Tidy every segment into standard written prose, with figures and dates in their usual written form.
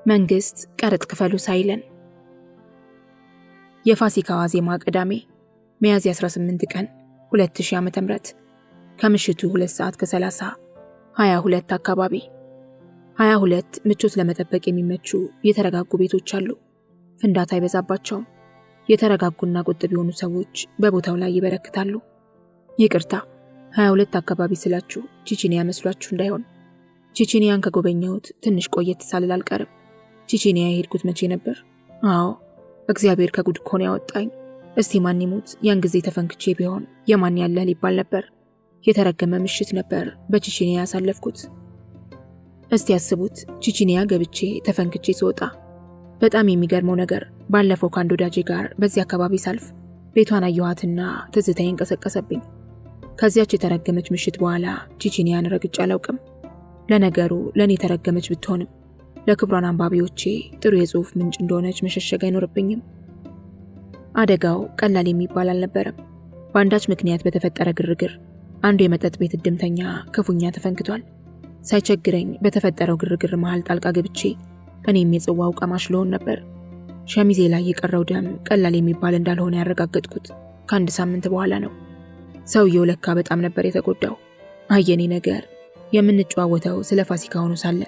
መንግስት ቀረጥ ክፈሉ ሳይለን። የፋሲካ ዋዜማ ቅዳሜ ሚያዝያ 18 ቀን 2000 ዓ.ም ከምሽቱ 2 ሰዓት ከ30 22 አካባቢ 22 ምቾት ለመጠበቅ የሚመቹ የተረጋጉ ቤቶች አሉ። ፍንዳታ አይበዛባቸውም። የተረጋጉና ቁጥብ የሆኑ ሰዎች በቦታው ላይ ይበረክታሉ። ይቅርታ 22 አካባቢ ስላችሁ ቺቺኒያ መስሏችሁ እንዳይሆን። ቺቺኒያን ከጎበኘሁት ትንሽ ቆየት ሳልል አልቀርም። ቺቺኒያ የሄድኩት መቼ ነበር? አዎ እግዚአብሔር ከጉድ እኮ ነው ያወጣኝ። እስቲ ማን ይሙት ያን ጊዜ ተፈንክቼ ቢሆን የማን ያለ ሊባል ነበር። የተረገመ ምሽት ነበር በቺቺኒያ ያሳለፍኩት። እስቲ ያስቡት ቺቺኒያ ገብቼ ተፈንክቼ ስወጣ። በጣም የሚገርመው ነገር ባለፈው ከአንድ ወዳጄ ጋር በዚህ አካባቢ ሳልፍ ቤቷን አየኋትና ትዝታዬ እንቀሰቀሰብኝ። ከዚያች የተረገመች ምሽት በኋላ ቺቺኒያን ረግጬ አላውቅም። ለነገሩ ለኔ የተረገመች ብትሆንም ለክብሯን አንባቢዎቼ ጥሩ የጽሑፍ ምንጭ እንደሆነች መሸሸግ አይኖርብኝም። አደጋው ቀላል የሚባል አልነበረም። በአንዳች ምክንያት በተፈጠረ ግርግር አንዱ የመጠጥ ቤት እድምተኛ ክፉኛ ተፈንክቷል። ሳይቸግረኝ በተፈጠረው ግርግር መሃል ጣልቃ ገብቼ እኔም የጽዋው ቀማሽ ልሆን ነበር። ሸሚዜ ላይ የቀረው ደም ቀላል የሚባል እንዳልሆነ ያረጋገጥኩት ከአንድ ሳምንት በኋላ ነው። ሰውየው ለካ በጣም ነበር የተጎዳው። አየኔ ነገር የምንጨዋወተው ስለ ፋሲካ ሆኖ ሳለ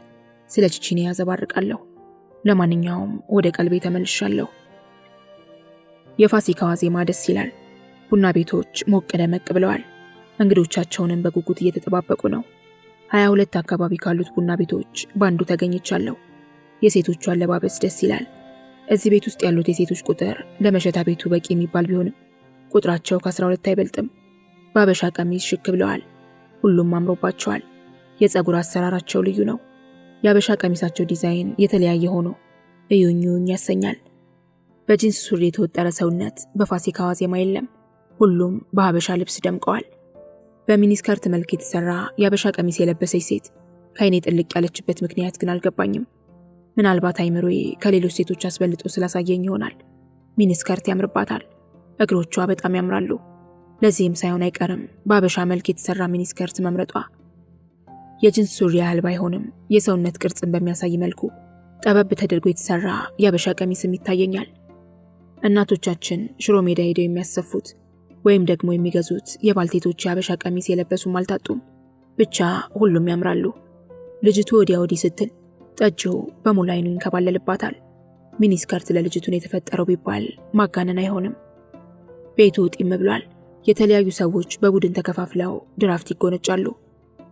ስለ ቺቺኒያ ያዘባርቃለሁ። ለማንኛውም ወደ ቀልቤ ተመልሻለሁ። የፋሲካ ዋዜማ ደስ ይላል። ቡና ቤቶች ሞቅ ደመቅ ብለዋል። እንግዶቻቸውንም በጉጉት እየተጠባበቁ ነው። 22 አካባቢ ካሉት ቡና ቤቶች በአንዱ ተገኝቻለሁ። የሴቶቹ አለባበስ ደስ ይላል። እዚህ ቤት ውስጥ ያሉት የሴቶች ቁጥር ለመሸታ ቤቱ በቂ የሚባል ቢሆንም ቁጥራቸው ከ12 አይበልጥም። በአበሻ ቀሚስ ሽክ ብለዋል። ሁሉም አምሮባቸዋል። የፀጉር አሰራራቸው ልዩ ነው። የአበሻ ቀሚሳቸው ዲዛይን የተለያየ ሆኖ እዩኝ ያሰኛል። በጂንስ ሱሪ የተወጠረ ሰውነት በፋሲካ ዋዜማ የለም። ሁሉም በሀበሻ ልብስ ደምቀዋል። በሚኒስከርት መልክ የተሰራ የአበሻ ቀሚስ የለበሰች ሴት ከአይኔ ጥልቅ ያለችበት ምክንያት ግን አልገባኝም። ምናልባት አይምሮዬ ከሌሎች ሴቶች አስበልጦ ስላሳየኝ ይሆናል። ሚኒስከርት ያምርባታል። እግሮቿ በጣም ያምራሉ። ለዚህም ሳይሆን አይቀርም በአበሻ መልክ የተሰራ ሚኒስከርት መምረጧ። የጂንስ ሱሪ ያህል ባይሆንም የሰውነት ቅርጽን በሚያሳይ መልኩ ጠበብ ተደርጎ የተሰራ የአበሻ ቀሚስም ይታየኛል። እናቶቻችን ሽሮ ሜዳ ሄደው የሚያሰፉት ወይም ደግሞ የሚገዙት የባልቴቶች የአበሻ ቀሚስ የለበሱም አልታጡም። ብቻ ሁሉም ያምራሉ። ልጅቱ ወዲያ ወዲህ ስትል ጠጂው በሙሉ አይኑ ይንከባለልባታል። ሚኒስከርት ለልጅቱን የተፈጠረው ቢባል ማጋነን አይሆንም። ቤቱ ጢም ብሏል። የተለያዩ ሰዎች በቡድን ተከፋፍለው ድራፍት ይጎነጫሉ።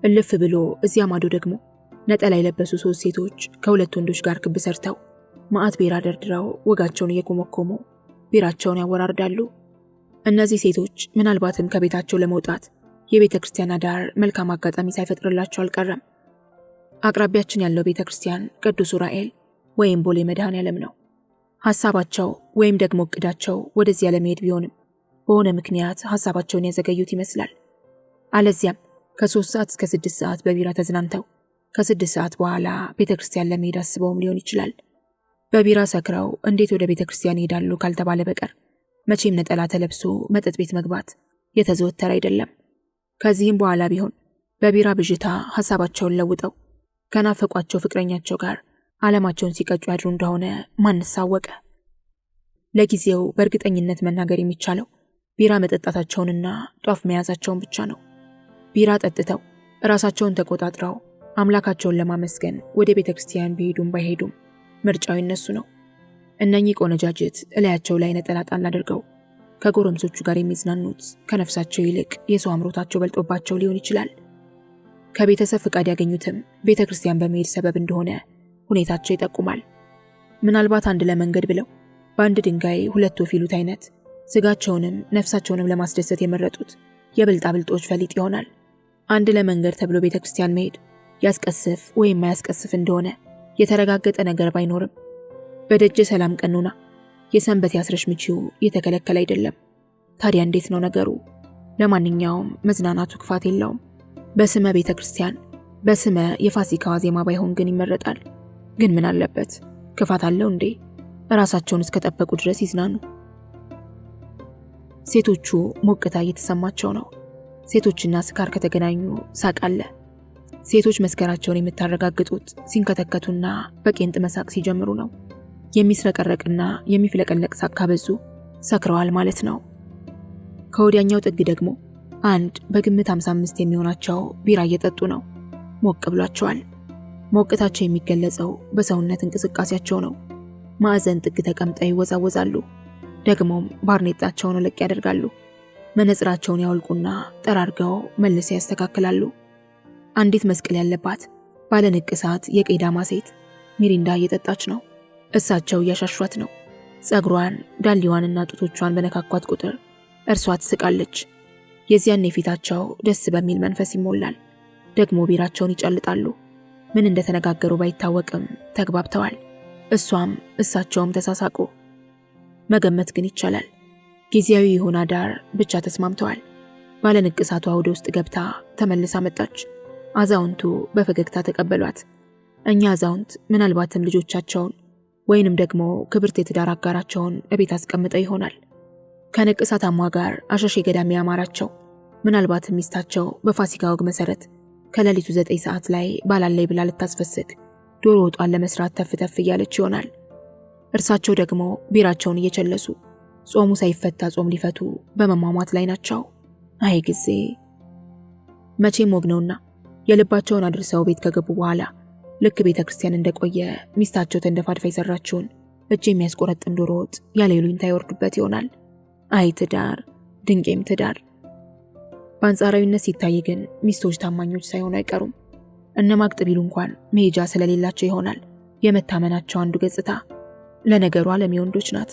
እልፍ ብሎ እዚያ ማዶ ደግሞ ነጠላ የለበሱ 3 ሴቶች ከ2 ወንዶች ጋር ክብ ሰርተው ማዕት ቢራ ደርድረው ወጋቸውን እየኮመኮሙ ቢራቸውን ያወራርዳሉ። እነዚህ ሴቶች ምናልባትም ከቤታቸው ለመውጣት የቤተ ክርስቲያን ዳር መልካም አጋጣሚ ሳይፈጥርላቸው አልቀረም። አቅራቢያችን ያለው ቤተ ክርስቲያን ቅዱስ ዑራኤል ወይም ቦሌ መድኃኔዓለም ነው። ሐሳባቸው ወይም ደግሞ እቅዳቸው ወደዚያ ለመሄድ ቢሆንም በሆነ ምክንያት ሐሳባቸውን ያዘገዩት ይመስላል። አለዚያም ከ3 ሰዓት እስከ 6 ሰዓት በቢራ ተዝናንተው ከ6 ሰዓት በኋላ ቤተ ክርስቲያን ለመሄድ አስበውም ሊሆን ይችላል። በቢራ ሰክረው እንዴት ወደ ቤተ ክርስቲያን ይሄዳሉ ካልተባለ በቀር መቼም ነጠላ ተለብሶ መጠጥ ቤት መግባት የተዘወተረ አይደለም። ከዚህም በኋላ ቢሆን በቢራ ብዥታ ሐሳባቸውን ለውጠው ከናፈቋቸው ፍቅረኛቸው ጋር ዓለማቸውን ሲቀጩ ያድሩ እንደሆነ ማንስ አወቀ? ለጊዜው በእርግጠኝነት መናገር የሚቻለው ቢራ መጠጣታቸውንና ጧፍ መያዛቸውን ብቻ ነው። ቢራ ጠጥተው ራሳቸውን ተቆጣጥረው አምላካቸውን ለማመስገን ወደ ቤተ ክርስቲያን ቢሄዱም ባይሄዱም ምርጫው ይነሱ ነው። እነኚህ ቆነጃጅት እላያቸው ላይ ነጠላ ጣል አድርገው ከጎረምሶቹ ጋር የሚዝናኑት ከነፍሳቸው ይልቅ የሰው አምሮታቸው በልጦባቸው ሊሆን ይችላል። ከቤተሰብ ፍቃድ ያገኙትም ቤተ ክርስቲያን በመሄድ ሰበብ እንደሆነ ሁኔታቸው ይጠቁማል። ምናልባት አንድ ለመንገድ ብለው በአንድ ድንጋይ 2 ወፍ ይሉት አይነት ስጋቸውንም ነፍሳቸውንም ለማስደሰት የመረጡት የብልጣብልጦች ፈሊጥ ይሆናል። አንድ ለመንገድ ተብሎ ቤተ ክርስቲያን መሄድ ያስቀስፍ ወይም ማያስቀስፍ እንደሆነ የተረጋገጠ ነገር ባይኖርም በደጀ ሰላም ቀኑና የሰንበት ያስረሽ ምቺው የተከለከለ አይደለም። ታዲያ እንዴት ነው ነገሩ? ለማንኛውም መዝናናቱ ክፋት የለውም። በስመ ቤተ ክርስቲያን በስመ የፋሲካ ዋዜማ ባይሆን ግን ይመረጣል። ግን ምን አለበት? ክፋት አለው እንዴ? ራሳቸውን እስከጠበቁ ድረስ ይዝናኑ። ሴቶቹ ሞቅታ እየተሰማቸው ነው። ሴቶችና ስካር ከተገናኙ ሳቅ አለ። ሴቶች መስከራቸውን የምታረጋግጡት ሲንከተከቱና በቄንጥ መሳቅ ሲጀምሩ ነው። የሚስረቀረቅና የሚፍለቀለቅ ሳቅ ካበዙ ሰክረዋል ማለት ነው። ከወዲያኛው ጥግ ደግሞ አንድ በግምት 55 የሚሆናቸው ቢራ እየጠጡ ነው። ሞቅ ብሏቸዋል። ሞቅታቸው የሚገለጸው በሰውነት እንቅስቃሴያቸው ነው። ማዕዘን ጥግ ተቀምጠው ይወዛወዛሉ። ደግሞም ባርኔጣቸውን ለቅ ያደርጋሉ። መነጽራቸውን ያወልቁና ጠራርገው መልሰው ያስተካክላሉ። አንዲት መስቀል ያለባት ባለ ንቅሳት የቀይ ዳማ ሴት ሚሪንዳ እየጠጣች ነው። እሳቸው እያሻሿት ነው። ጸጉሯን፣ ዳሊዋንና ጡቶቿን በነካኳት ቁጥር እርሷ ትስቃለች። የዚያን የፊታቸው ደስ በሚል መንፈስ ይሞላል። ደግሞ ቢራቸውን ይጨልጣሉ። ምን እንደተነጋገሩ ባይታወቅም ተግባብተዋል። እሷም እሳቸውም ተሳሳቁ። መገመት ግን ይቻላል። ጊዜያዊ የሆነ አዳር ብቻ ተስማምተዋል። ባለ ንቅሳቷ ወደ ውስጥ ገብታ ተመልሳ መጣች። አዛውንቱ በፈገግታ ተቀበሏት። እኛ አዛውንት ምናልባትም ልጆቻቸውን ወይንም ደግሞ ክብርት የትዳር አጋራቸውን እቤት አስቀምጠው ይሆናል። ከንቅሳታሟ ጋር አሸሼ ገዳሚ ያማራቸው ምናልባትም ሚስታቸው በፋሲካ ወግ መሰረት ከሌሊቱ 9 ሰዓት ላይ ባላለይ ብላ ልታስፈስግ ዶሮ ወጧን ለመስራት ተፍተፍ እያለች ይሆናል። እርሳቸው ደግሞ ቢራቸውን እየቸለሱ ጾሙ ሳይፈታ ጾም ሊፈቱ በመሟሟት ላይ ናቸው። አይ ጊዜ! መቼም ወግ ነውና የልባቸውን አድርሰው ቤት ከገቡ በኋላ ልክ ቤተ ክርስቲያን እንደቆየ ሚስታቸው ተንደፋድፋ የሰራችውን እጅ የሚያስቆረጥም ዶሮ ወጥ ያለ ይሉኝታ ይወርዱበት ይሆናል። አይ ትዳር! ድንቄም ትዳር! በአንጻራዊነት ሲታይ ግን ሚስቶች ታማኞች ሳይሆኑ አይቀሩም። እነማቅጥ ቢሉ እንኳን መሄጃ ስለሌላቸው ይሆናል የመታመናቸው አንዱ ገጽታ። ለነገሩ ዓለም የወንዶች ናት።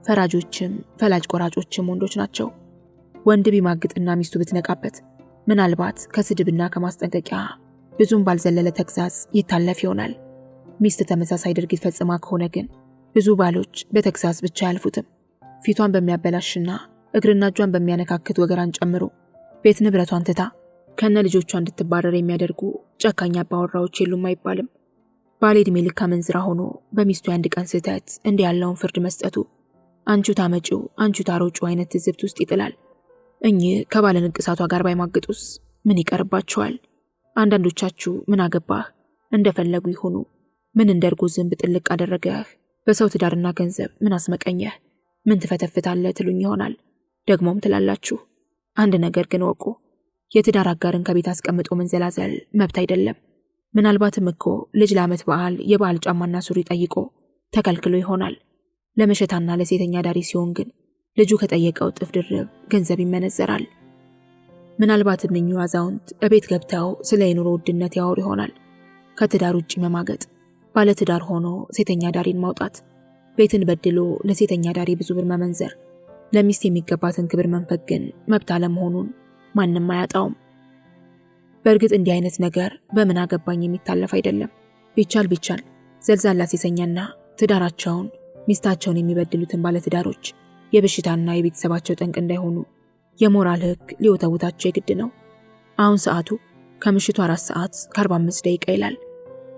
ፈራጆችም ፈላጭ ቆራጮችም ወንዶች ናቸው። ወንድ ቢማግጥና ሚስቱ ብትነቃበት ምናልባት ከስድብና ከማስጠንቀቂያ ብዙም ባልዘለለ ተግዛዝ ይታለፍ ይሆናል። ሚስት ተመሳሳይ ድርጊት ፈጽማ ከሆነ ግን ብዙ ባሎች በተግዛዝ ብቻ አያልፉትም። ፊቷን በሚያበላሽና እግርና እጇን በሚያነካክት ወገራን ጨምሮ ቤት ንብረቷን ትታ ከነ ልጆቿ እንድትባረር የሚያደርጉ ጨካኝ አባወራዎች የሉም አይባልም። ባል ዕድሜ ልክ አመንዝራ ሆኖ በሚስቱ የአንድ ቀን ስህተት እንዲህ ያለውን ፍርድ መስጠቱ አንቹ ታመጪው አንቹ ታሮጩ አይነት ትዝብት ውስጥ ይጥላል። እኚህ ከባለ ንቅሳቷ ጋር ባይማግጡስ ምን ይቀርባቸዋል? አንዳንዶቻችሁ ምን አገባህ፣ እንደፈለጉ ይሆኑ፣ ምን እንደርጎ ዝንብ ጥልቅ አደረገህ፣ በሰው ትዳርና ገንዘብ ምን አስመቀኘህ፣ ምን ትፈተፍታለህ ትሉኝ ይሆናል። ደግሞም ትላላችሁ። አንድ ነገር ግን ወቁ፣ የትዳር አጋርን ከቤት አስቀምጦ መንዘላዘል መብት አይደለም። ምናልባትም እኮ ልጅ ለዓመት በዓል የበዓል ጫማና ሱሪ ጠይቆ ተከልክሎ ይሆናል። ለመሸታና ለሴተኛ ዳሪ ሲሆን ግን ልጁ ከጠየቀው እጥፍ ድርብ ገንዘብ ይመነዘራል። ምናልባትም እኚሁ አዛውንት እቤት ገብተው ስለ የኑሮ ውድነት ያወሩ ይሆናል። ከትዳር ውጪ መማገጥ፣ ባለትዳር ሆኖ ሴተኛ ዳሪን ማውጣት፣ ቤትን በድሎ ለሴተኛ ዳሪ ብዙ ብር መመንዘር፣ ለሚስት የሚገባትን ክብር መንፈግ ግን መብት አለመሆኑን ማንም አያጣውም። በእርግጥ እንዲህ አይነት ነገር በምን አገባኝ የሚታለፍ አይደለም። ቢቻል ዘልዛላ ሴሰኛና ትዳራቸውን ሚስታቸውን የሚበድሉትን ባለትዳሮች የበሽታና የቤተሰባቸው ጠንቅ እንዳይሆኑ የሞራል ሕግ ሊወተውታቸው የግድ ነው። አሁን ሰዓቱ ከምሽቱ 4 ሰዓት ከ45 ደቂቃ ይላል።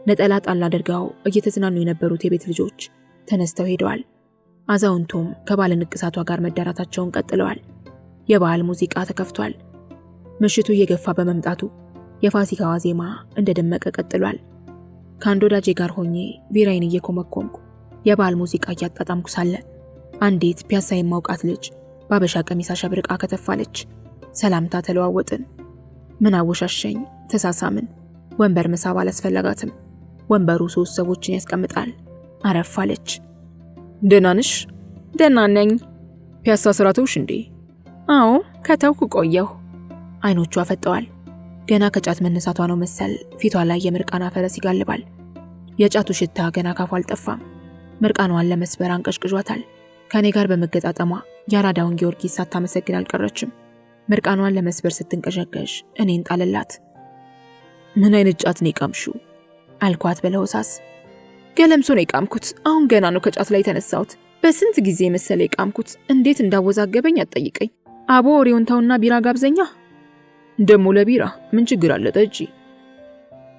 ነጠላ ጣል አድርገው እየተዝናኑ የነበሩት የቤት ልጆች ተነስተው ሄደዋል። አዛውንቱም ከባለ ንቅሳቷ ጋር መዳራታቸውን ቀጥለዋል። የበዓል ሙዚቃ ተከፍቷል። ምሽቱ እየገፋ በመምጣቱ የፋሲካ ዋዜማ እንደደመቀ ቀጥሏል። ከአንድ ወዳጄ ጋር ሆኜ ቢራይን እየኮመኮምኩ የበዓል ሙዚቃ እያጣጣምኩ ሳለ አንዲት ፒያሳ የማውቃት ልጅ ባበሻ ቀሚስ አሸብርቃ ከተፋለች። ሰላምታ ተለዋወጥን። ምን አወሻሸኝ፣ ተሳሳምን። ወንበር መሳብ አላስፈለጋትም። ወንበሩ 3 ሰዎችን ያስቀምጣል። አረፋለች። ደህና ነሽ? ደህና ነኝ። ፒያሳ ስራ ተውሽ እንዴ? አዎ ከተውኩ ቆየሁ። አይኖቿ ፈጠዋል። ገና ከጫት መነሳቷ ነው መሰል ፊቷ ላይ የምርቃና ፈረስ ይጋልባል። የጫቱ ሽታ ገና ካፏ አልጠፋም። ምርቃኗን ለመስበር አንቀሽቅዟታል። ከኔ ጋር በመገጣጠሟ ያራዳውን ጊዮርጊስ ሳታመሰግን አልቀረችም። ምርቃኗን ለመስበር ስትንቀሸቀሽ እኔን ጣለላት። ምን አይነት ጫት ነው የቃምሽው? አልኳት በለሆሳስ። ገለምሶ ነው የቃምኩት። አሁን ገና ነው ከጫት ላይ ተነሳሁት። በስንት ጊዜ መሰለ የቃምኩት። እንዴት እንዳወዛገበኝ አትጠይቀኝ። አቦ ወሬውን ተውና ቢራ ጋብዘኛ። ደሞ ለቢራ ምን ችግር አለ? ጠጪ።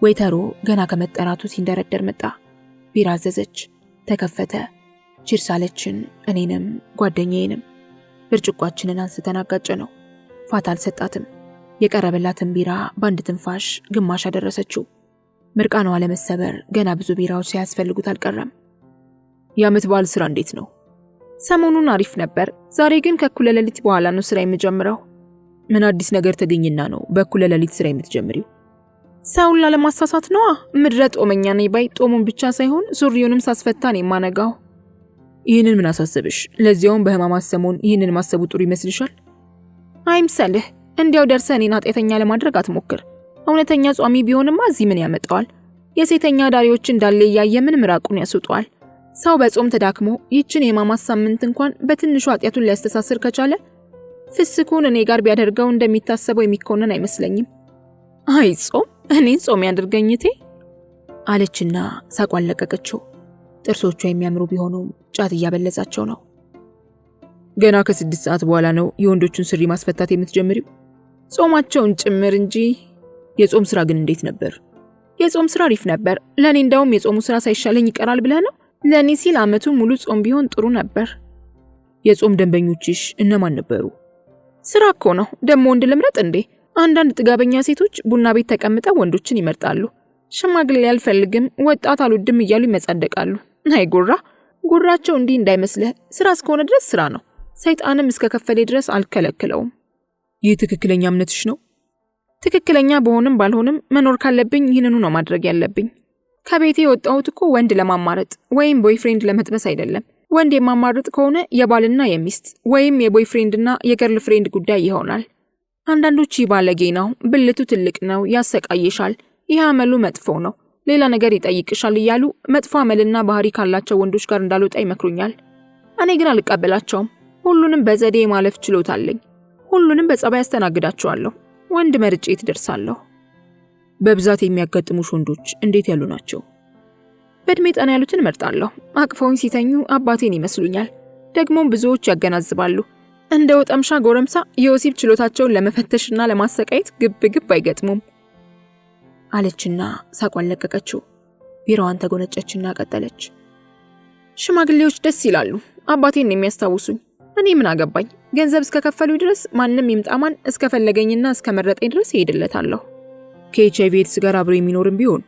ወይተሮ ገና ከመጠራቱ ሲንደረደር መጣ። ቢራ አዘዘች። ተከፈተ። ቺርስ አለችን። እኔንም ጓደኛዬንም ብርጭቋችንን አንስተን አጋጨ ነው። ፋታ አልሰጣትም። የቀረበላትን ቢራ በአንድ ትንፋሽ ግማሽ አደረሰችው። ምርቃኗ ለመሰበር ገና ብዙ ቢራዎች ሳያስፈልጉት አልቀረም። የዓመት በዓል ስራ እንዴት ነው? ሰሞኑን አሪፍ ነበር። ዛሬ ግን ከእኩለ ሌሊት በኋላ ነው ስራ የምጀምረው። ምን አዲስ ነገር ተገኘና ነው በእኩለ ሌሊት ስራ የምትጀምሪው? ሰውን ላለማሳሳት ነዋ። ምድረ ጦመኛ ነኝ ባይ ጦሙን ብቻ ሳይሆን ሱሪውንም ሳስፈታን የማነጋው። ይህንን ምን አሳሰብሽ? ለዚያውም በህማማት ሰሞን ይህንን ማሰቡ ጥሩ ይመስልሻል? አይምሰልህ። እንዲያው ደርሰህ እኔን ኃጢአተኛ ለማድረግ አትሞክር። እውነተኛ ጿሚ ቢሆንማ እዚህ ምን ያመጣዋል? የሴተኛ ዳሪዎች እንዳለ እያየ ምን ምራቁን ያስውጠዋል? ሰው በጾም ተዳክሞ ይችን የህማማት ሳምንት እንኳን በትንሹ ኃጢአቱን ሊያስተሳስር ከቻለ ፍስኩን እኔ ጋር ቢያደርገው እንደሚታሰበው የሚኮነን አይመስለኝም። አይ ጾም እኔን ጾም ያድርገኝቴ አለችና ሳቋን ለቀቀችው። ጥርሶቿ የሚያምሩ ቢሆኑም ጫት እያበለዛቸው ነው። ገና ከ6 ሰዓት በኋላ ነው የወንዶቹን ስሪ ማስፈታት የምትጀምሪው? ጾማቸውን ጭምር እንጂ። የጾም ስራ ግን እንዴት ነበር? የጾም ስራ አሪፍ ነበር። ለኔ እንዳውም የጾሙ ስራ ሳይሻለኝ ይቀራል ብለህ ነው? ለኔ ሲል አመቱን ሙሉ ጾም ቢሆን ጥሩ ነበር። የጾም ደንበኞችሽ እነማን ነበሩ? ስራ እኮ ነው። ደሞ ወንድ ልምረጥ እንዴ? አንዳንድ ጥጋበኛ ሴቶች ቡና ቤት ተቀምጠው ወንዶችን ይመርጣሉ። ሽማግሌ አልፈልግም፣ ወጣት አልወድም እያሉ ይመጻደቃሉ። አይ ጉራ ጉራቸው እንዲህ እንዳይመስልህ። ስራ እስከሆነ ድረስ ስራ ነው። ሰይጣንም እስከ ከፈለ ድረስ አልከለክለውም። ይህ ትክክለኛ እምነትሽ ነው? ትክክለኛ በሆንም ባልሆንም መኖር ካለብኝ ይህንኑ ነው ማድረግ ያለብኝ። ከቤቴ የወጣሁት እኮ ወንድ ለማማረጥ ወይም ቦይፍሬንድ ለመጥበስ አይደለም። ወንድ የማማረጥ ከሆነ የባልና የሚስት ወይም የቦይፍሬንድና የገርል ፍሬንድ ጉዳይ ይሆናል። አንዳንዶች ባለጌ ነው፣ ብልቱ ትልቅ ነው፣ ያሰቃይሻል፣ ይህ አመሉ መጥፎ ነው፣ ሌላ ነገር ይጠይቅሻል እያሉ መጥፎ አመልና ባህሪ ካላቸው ወንዶች ጋር እንዳልወጣ ይመክሩኛል። እኔ ግን አልቀበላቸውም። ሁሉንም በዘዴ ማለፍ ችሎታ አለኝ። ሁሉንም በጸባይ አስተናግዳቸዋለሁ። ወንድ መርጬ ትደርሳለሁ። በብዛት የሚያጋጥሙሽ ወንዶች እንዴት ያሉ ናቸው? በእድሜ ጠና ያሉትን እመርጣለሁ። አቅፈውኝ ሲተኙ አባቴን ይመስሉኛል። ደግሞም ብዙዎች ያገናዝባሉ። እንደ ወጠምሻ ጎረምሳ የወሲብ ችሎታቸውን ለመፈተሽና ለማሰቃየት ግብ አይገጥሙም አለችና ሳቋን ለቀቀችው። ቢራዋን ተጎነጨችና ቀጠለች። ሽማግሌዎች ደስ ይላሉ። አባቴን የሚያስታውሱኝ። እኔ ምን አገባኝ? ገንዘብ እስከከፈሉ ድረስ ማንም ይምጣማን እስከፈለገኝና እስከመረጠኝ ድረስ ይሄድለታለሁ። ከኤችአይቪ ኤድስ ጋር አብሮ የሚኖርም ቢሆን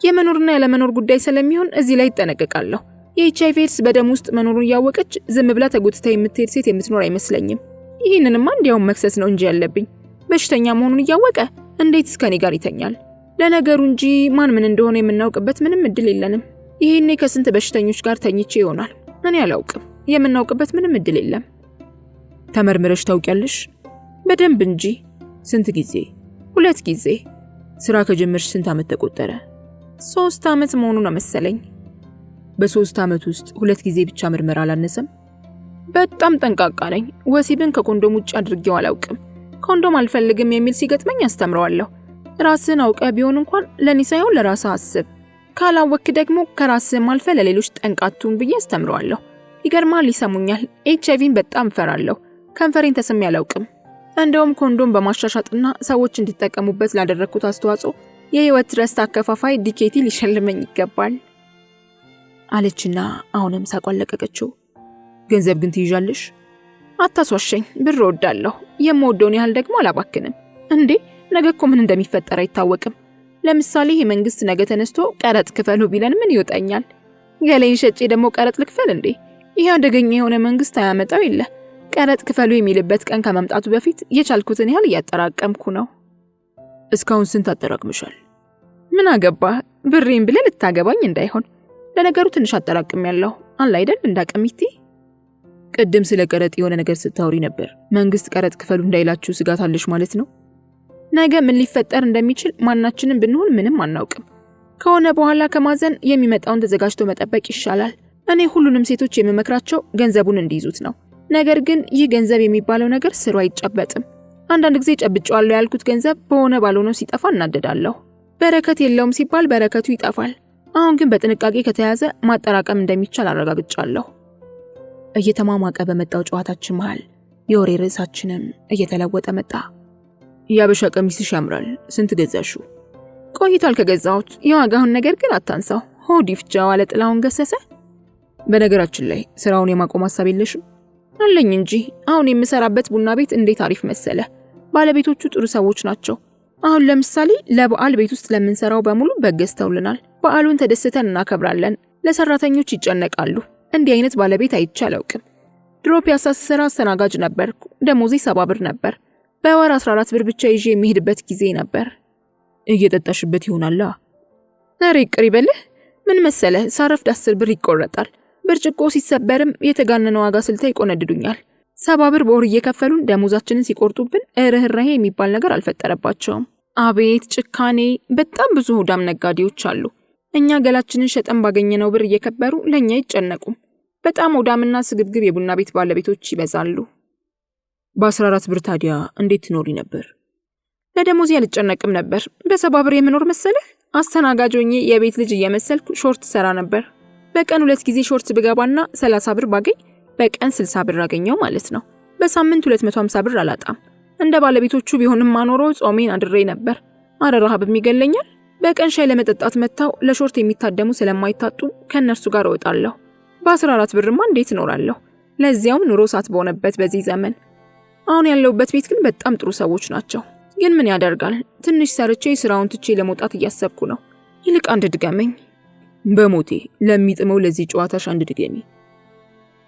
የመኖርና ያለመኖር ጉዳይ ስለሚሆን እዚህ ላይ ይጠነቀቃለሁ። የኤችአይቪ ኤድስ በደም ውስጥ መኖሩን እያወቀች ዝም ብላ ተጎትታ የምትሄድ ሴት የምትኖር አይመስለኝም። ይህንንማ እንዲያውም መክሰስ ነው እንጂ ያለብኝ። በሽተኛ መሆኑን እያወቀ እንዴት እስከኔ ጋር ይተኛል? ለነገሩ እንጂ ማን ምን እንደሆነ የምናውቅበት ምንም እድል የለንም። ይሄኔ ከስንት በሽተኞች ጋር ተኝቼ ይሆናል። እኔ አላውቅም። የምናውቅበት ምንም እድል የለም። ተመርምረሽ ታውቂያለሽ? በደንብ እንጂ። ስንት ጊዜ? 2 ጊዜ። ስራ ከጀመርሽ ስንት ዓመት ተቆጠረ? 3 ዓመት መሆኑ ነው መሰለኝ። በ3 ዓመት ውስጥ 2 ጊዜ ብቻ ምርመራ አላነሰም? በጣም ጠንቃቃ ነኝ። ወሲብን ከኮንዶም ውጭ አድርጌው አላውቅም። ኮንዶም አልፈልግም የሚል ሲገጥመኝ አስተምረዋለሁ። ራስን አውቀ ቢሆን እንኳን ለኔ ሳይሆን ለራስህ አስብ። ካላወክ ደግሞ ከራስህም አልፈ ለሌሎች ጠንቃቱን ብዬ አስተምረዋለሁ። ይገርማል፣ ይሰሙኛል። ኤችአይቪን በጣም ፈራለሁ። ከንፈሬን ተስሜ አላውቅም። እንደውም ኮንዶም በማሻሻጥና ሰዎች እንዲጠቀሙበት ላደረኩት አስተዋጽኦ የህይወት ትረስት አከፋፋይ ዲኬቲ ሊሸልመኝ ይገባል አለችና አሁንም ሳቋን ለቀቀችው። ገንዘብ ግን ትይዣለሽ? አታስዋሸኝ። ብር እወዳለሁ። የምወደውን ያህል ደግሞ አላባክንም። እንዴ ነገ እኮ ምን እንደሚፈጠር አይታወቅም። ለምሳሌ የመንግስት ነገ ተነስቶ ቀረጥ ክፈሉ ቢለን ምን ይወጣኛል? ገሌን ሸጬ ደግሞ ቀረጥ ልክፈል እንዴ? ይሄ አደገኛ የሆነ መንግስት አያመጣው የለ። ቀረጥ ክፈሉ የሚልበት ቀን ከመምጣቱ በፊት የቻልኩትን ያህል እያጠራቀምኩ ነው። እስካሁን ስንት አጠራቅምሻል? ምን አገባ? ብሬን ብለህ ልታገባኝ እንዳይሆን። ለነገሩ ትንሽ አጠራቅሜያለሁ አለ አይደል እንዳቀሚቲ። ቅድም ስለ ቀረጥ የሆነ ነገር ስታወሪ ነበር። መንግስት ቀረጥ ክፈሉ እንዳይላችሁ ስጋት አለሽ ማለት ነው? ነገ ምን ሊፈጠር እንደሚችል ማናችንም ብንሆን ምንም አናውቅም። ከሆነ በኋላ ከማዘን የሚመጣውን ተዘጋጅቶ መጠበቅ ይሻላል። እኔ ሁሉንም ሴቶች የምመክራቸው ገንዘቡን እንዲይዙት ነው። ነገር ግን ይህ ገንዘብ የሚባለው ነገር ስሩ አይጨበጥም። አንዳንድ ጊዜ ጨብጫዋለሁ ያልኩት ገንዘብ በሆነ ባልሆነው ሲጠፋ እናደዳለሁ። በረከት የለውም ሲባል በረከቱ ይጠፋል። አሁን ግን በጥንቃቄ ከተያዘ ማጠራቀም እንደሚቻል አረጋግጫለሁ። እየተማማቀ በመጣው ጨዋታችን መሃል የወሬ ርዕሳችንም እየተለወጠ መጣ። የአበሻ ቀሚስሽ ያምራል። ስንት ገዛሽው? ቆይቷል ከገዛሁት። የዋጋውን ነገር ግን አታንሳው። ሆድ ይፍጃው አለ ጥላሁን ገሰሰ። በነገራችን ላይ ስራውን የማቆም ሐሳብ የለሽም? አለኝ እንጂ። አሁን የምሰራበት ቡና ቤት እንዴት አሪፍ መሰለ። ባለቤቶቹ ጥሩ ሰዎች ናቸው። አሁን ለምሳሌ ለበዓል ቤት ውስጥ ለምንሰራው በሙሉ በግ ገዝተውልናል። በዓሉን ተደስተን እናከብራለን። ለሰራተኞች ይጨነቃሉ። እንዲህ አይነት ባለቤት አይቼ አላውቅም። ድሮ ፒያሳ ስሰራ አስተናጋጅ ነበርኩ። ደሞዜ 70 ብር ነበር። በወር 14 ብር ብቻ ይዤ የሚሄድበት ጊዜ ነበር። እየጠጣሽበት ይሆናላ። ኧረ ይቅር ይበልህ። ምን መሰለህ፣ ሳረፍድ 10 ብር ይቆረጣል። ብርጭቆ ሲሰበርም የተጋነነ ዋጋ ስልተው ይቆነድዱኛል። 70 ብር በወር እየከፈሉን ደሞዛችንን ሲቆርጡብን ርህራሄ የሚባል ነገር አልፈጠረባቸውም። አቤት ጭካኔ! በጣም ብዙ ሆዳም ነጋዴዎች አሉ። እኛ ገላችንን ሸጠን ባገኘነው ብር እየከበሩ ለኛ አይጨነቁም። በጣም ሆዳምና ስግብግብ የቡና ቤት ባለቤቶች ይበዛሉ። በ14 ብር ታዲያ እንዴት ትኖሪ ነበር? ለደሞዜ አልጨነቅም ነበር። በ70 ብር የምኖር መሰለህ? አስተናጋጅ ሆኜ የቤት ልጅ እየመሰልኩ ሾርት ሰራ ነበር። በቀን 2 ጊዜ ሾርት ብገባና 30 ብር ባገኝ በቀን 60 ብር አገኘው ማለት ነው። በሳምንት 250 ብር አላጣም። እንደ ባለቤቶቹ ቢሆንም ማኖሮ ጾሜን አድሬ ነበር። አረ ረሃብም ይገለኛል። በቀን ሻይ ለመጠጣት መጥተው ለሾርት የሚታደሙ ስለማይታጡ ከነርሱ ጋር እወጣለሁ። በ14 ብርማ እንዴት እኖራለሁ? ለዚያውም ኑሮ ሳት በሆነበት በዚህ ዘመን። አሁን ያለሁበት ቤት ግን በጣም ጥሩ ሰዎች ናቸው። ግን ምን ያደርጋል፣ ትንሽ ሰርቼ ስራውን ትቼ ለመውጣት እያሰብኩ ነው። ይልቅ አንድ ድገመኝ። በሞቴ ለሚጥመው ለዚህ ጨዋታሽ አንድ ድገሚ።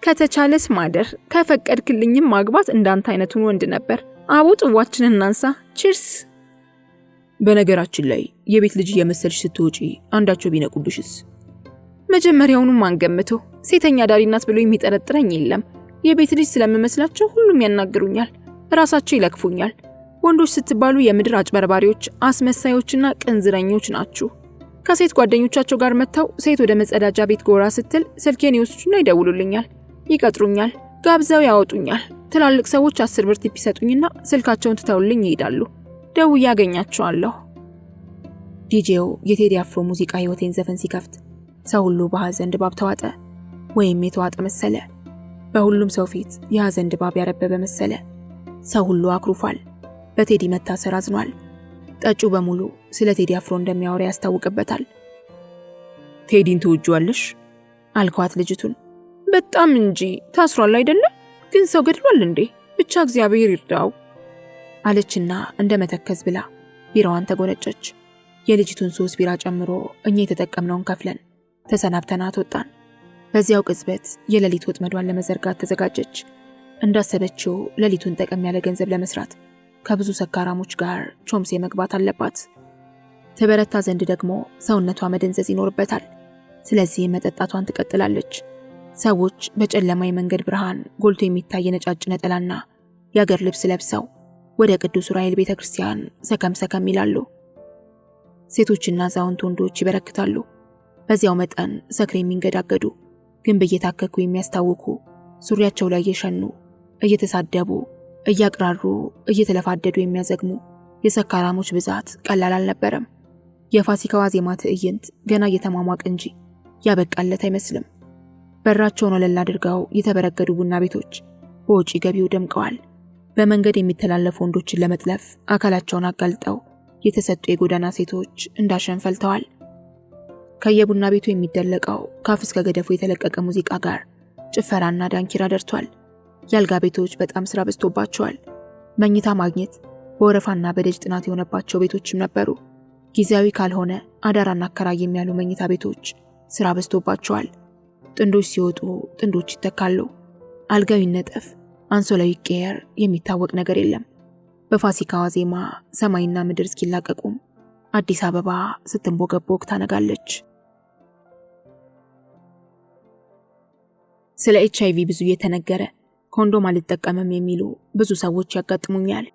ከተቻለስ ማደር፣ ከፈቀድክልኝም ማግባት እንዳንተ አይነቱን ወንድ ነበር። አቦ ጽዋችንን እናንሳ። ቺርስ። በነገራችን ላይ የቤት ልጅ የመሰልሽ ስትወጪ አንዳቸው ቢነቁብሽስ? መጀመሪያውንም አንገምቶ ሴተኛ ዳሪ ናት ብሎ የሚጠረጥረኝ የለም። የቤት ልጅ ስለምመስላቸው ሁሉም ያናግሩኛል፣ ራሳቸው ይለክፉኛል። ወንዶች ስትባሉ የምድር አጭበርባሪዎች፣ አስመሳዮችና ቅንዝረኞች ናችሁ። ከሴት ጓደኞቻቸው ጋር መጥተው ሴት ወደ መጸዳጃ ቤት ጎራ ስትል ስልኬን ይወስዱና ይደውሉልኛል፣ ይቀጥሩኛል፣ ጋብዘው ያወጡኛል። ትላልቅ ሰዎች 10 ብር ቲፕ ይሰጡኝና ስልካቸውን ትተውልኝ ይሄዳሉ። ደውዬ አገኛቸዋለሁ። ዲጄው የቴዲ አፍሮ ሙዚቃ ህይወቴን ዘፈን ሲከፍት ሰው ሁሉ በሐዘን ድባብ ተዋጠ፣ ወይም የተዋጠ መሰለ። በሁሉም ሰው ፊት የሐዘን ድባብ ያረበበ መሰለ። ሰው ሁሉ አክሩፏል። በቴዲ መታሰር አዝኗል። ጠጩ በሙሉ ስለ ቴዲ አፍሮ እንደሚያወራ ያስታውቅበታል። ቴዲን ትወጂዋለሽ? አልኳት ልጅቱን። በጣም እንጂ። ታስሯል አይደለ? ግን ሰው ገድሏል እንዴ? ብቻ እግዚአብሔር ይርዳው አለችና እንደ መተከዝ ብላ ቢራዋን ተጎነጨች። የልጅቱን 3 ቢራ ጨምሮ እኛ የተጠቀምነውን ከፍለን ተሰናብተናት ወጣን። በዚያው ቅጽበት የሌሊት ወጥመዷን ለመዘርጋት ተዘጋጀች። እንዳሰበችው ሌሊቱን ጠቀም ያለ ገንዘብ ለመስራት ከብዙ ሰካራሞች ጋር ቾምሴ መግባት አለባት። ተበረታ ዘንድ ደግሞ ሰውነቷ መደንዘዝ ይኖርበታል። ስለዚህ መጠጣቷን ትቀጥላለች። ሰዎች በጨለማ የመንገድ ብርሃን ጎልቶ የሚታይ ነጫጭ ነጠላና የአገር ልብስ ለብሰው ወደ ቅዱስ ዑራኤል ቤተክርስቲያን ሰከም ሰከም ይላሉ። ሴቶችና አዛውንት ወንዶች ይበረክታሉ። በዚያው መጠን ሰክር የሚንገዳገዱ ግን በየታከኩ የሚያስታውኩ ሱሪያቸው ላይ የሸኑ እየተሳደቡ እያቅራሩ እየተለፋደዱ የሚያዘግሙ የሰካራሞች ብዛት ቀላል አልነበረም። የፋሲካ ዋዜማ ትዕይንት ገና እየተሟሟቀ እንጂ ያበቃለት አይመስልም። በራቸውን ወለል አድርገው የተበረገዱ ቡና ቤቶች በውጪ ገቢው ደምቀዋል። በመንገድ የሚተላለፉ ወንዶችን ለመጥለፍ አካላቸውን አጋልጠው የተሰጡ የጎዳና ሴቶች እንዳሸን ፈልተዋል። ከየቡና ቤቱ የሚደለቀው ካፍ እስከ ገደፉ የተለቀቀ ሙዚቃ ጋር ጭፈራና ዳንኪራ ደርቷል። የአልጋ ቤቶች በጣም ስራ በዝቶባቸዋል። መኝታ ማግኘት በወረፋና በደጅ ጥናት የሆነባቸው ቤቶችም ነበሩ። ጊዜያዊ ካልሆነ አዳራና አከራይ የሚያሉ መኝታ ቤቶች ስራ በዝቶባቸዋል። ጥንዶች ሲወጡ ጥንዶች ይተካሉ። አልጋው ይነጠፍ፣ አንሶላው ይቀየር፣ የሚታወቅ ነገር የለም። በፋሲካ ዋዜማ ሰማይና ምድር እስኪላቀቁም አዲስ አበባ ስትንቦገቦግ ታነጋለች። ስለ HIV ብዙ እየተነገረ ኮንዶም አልጠቀምም የሚሉ ብዙ ሰዎች ያጋጥሙኛል።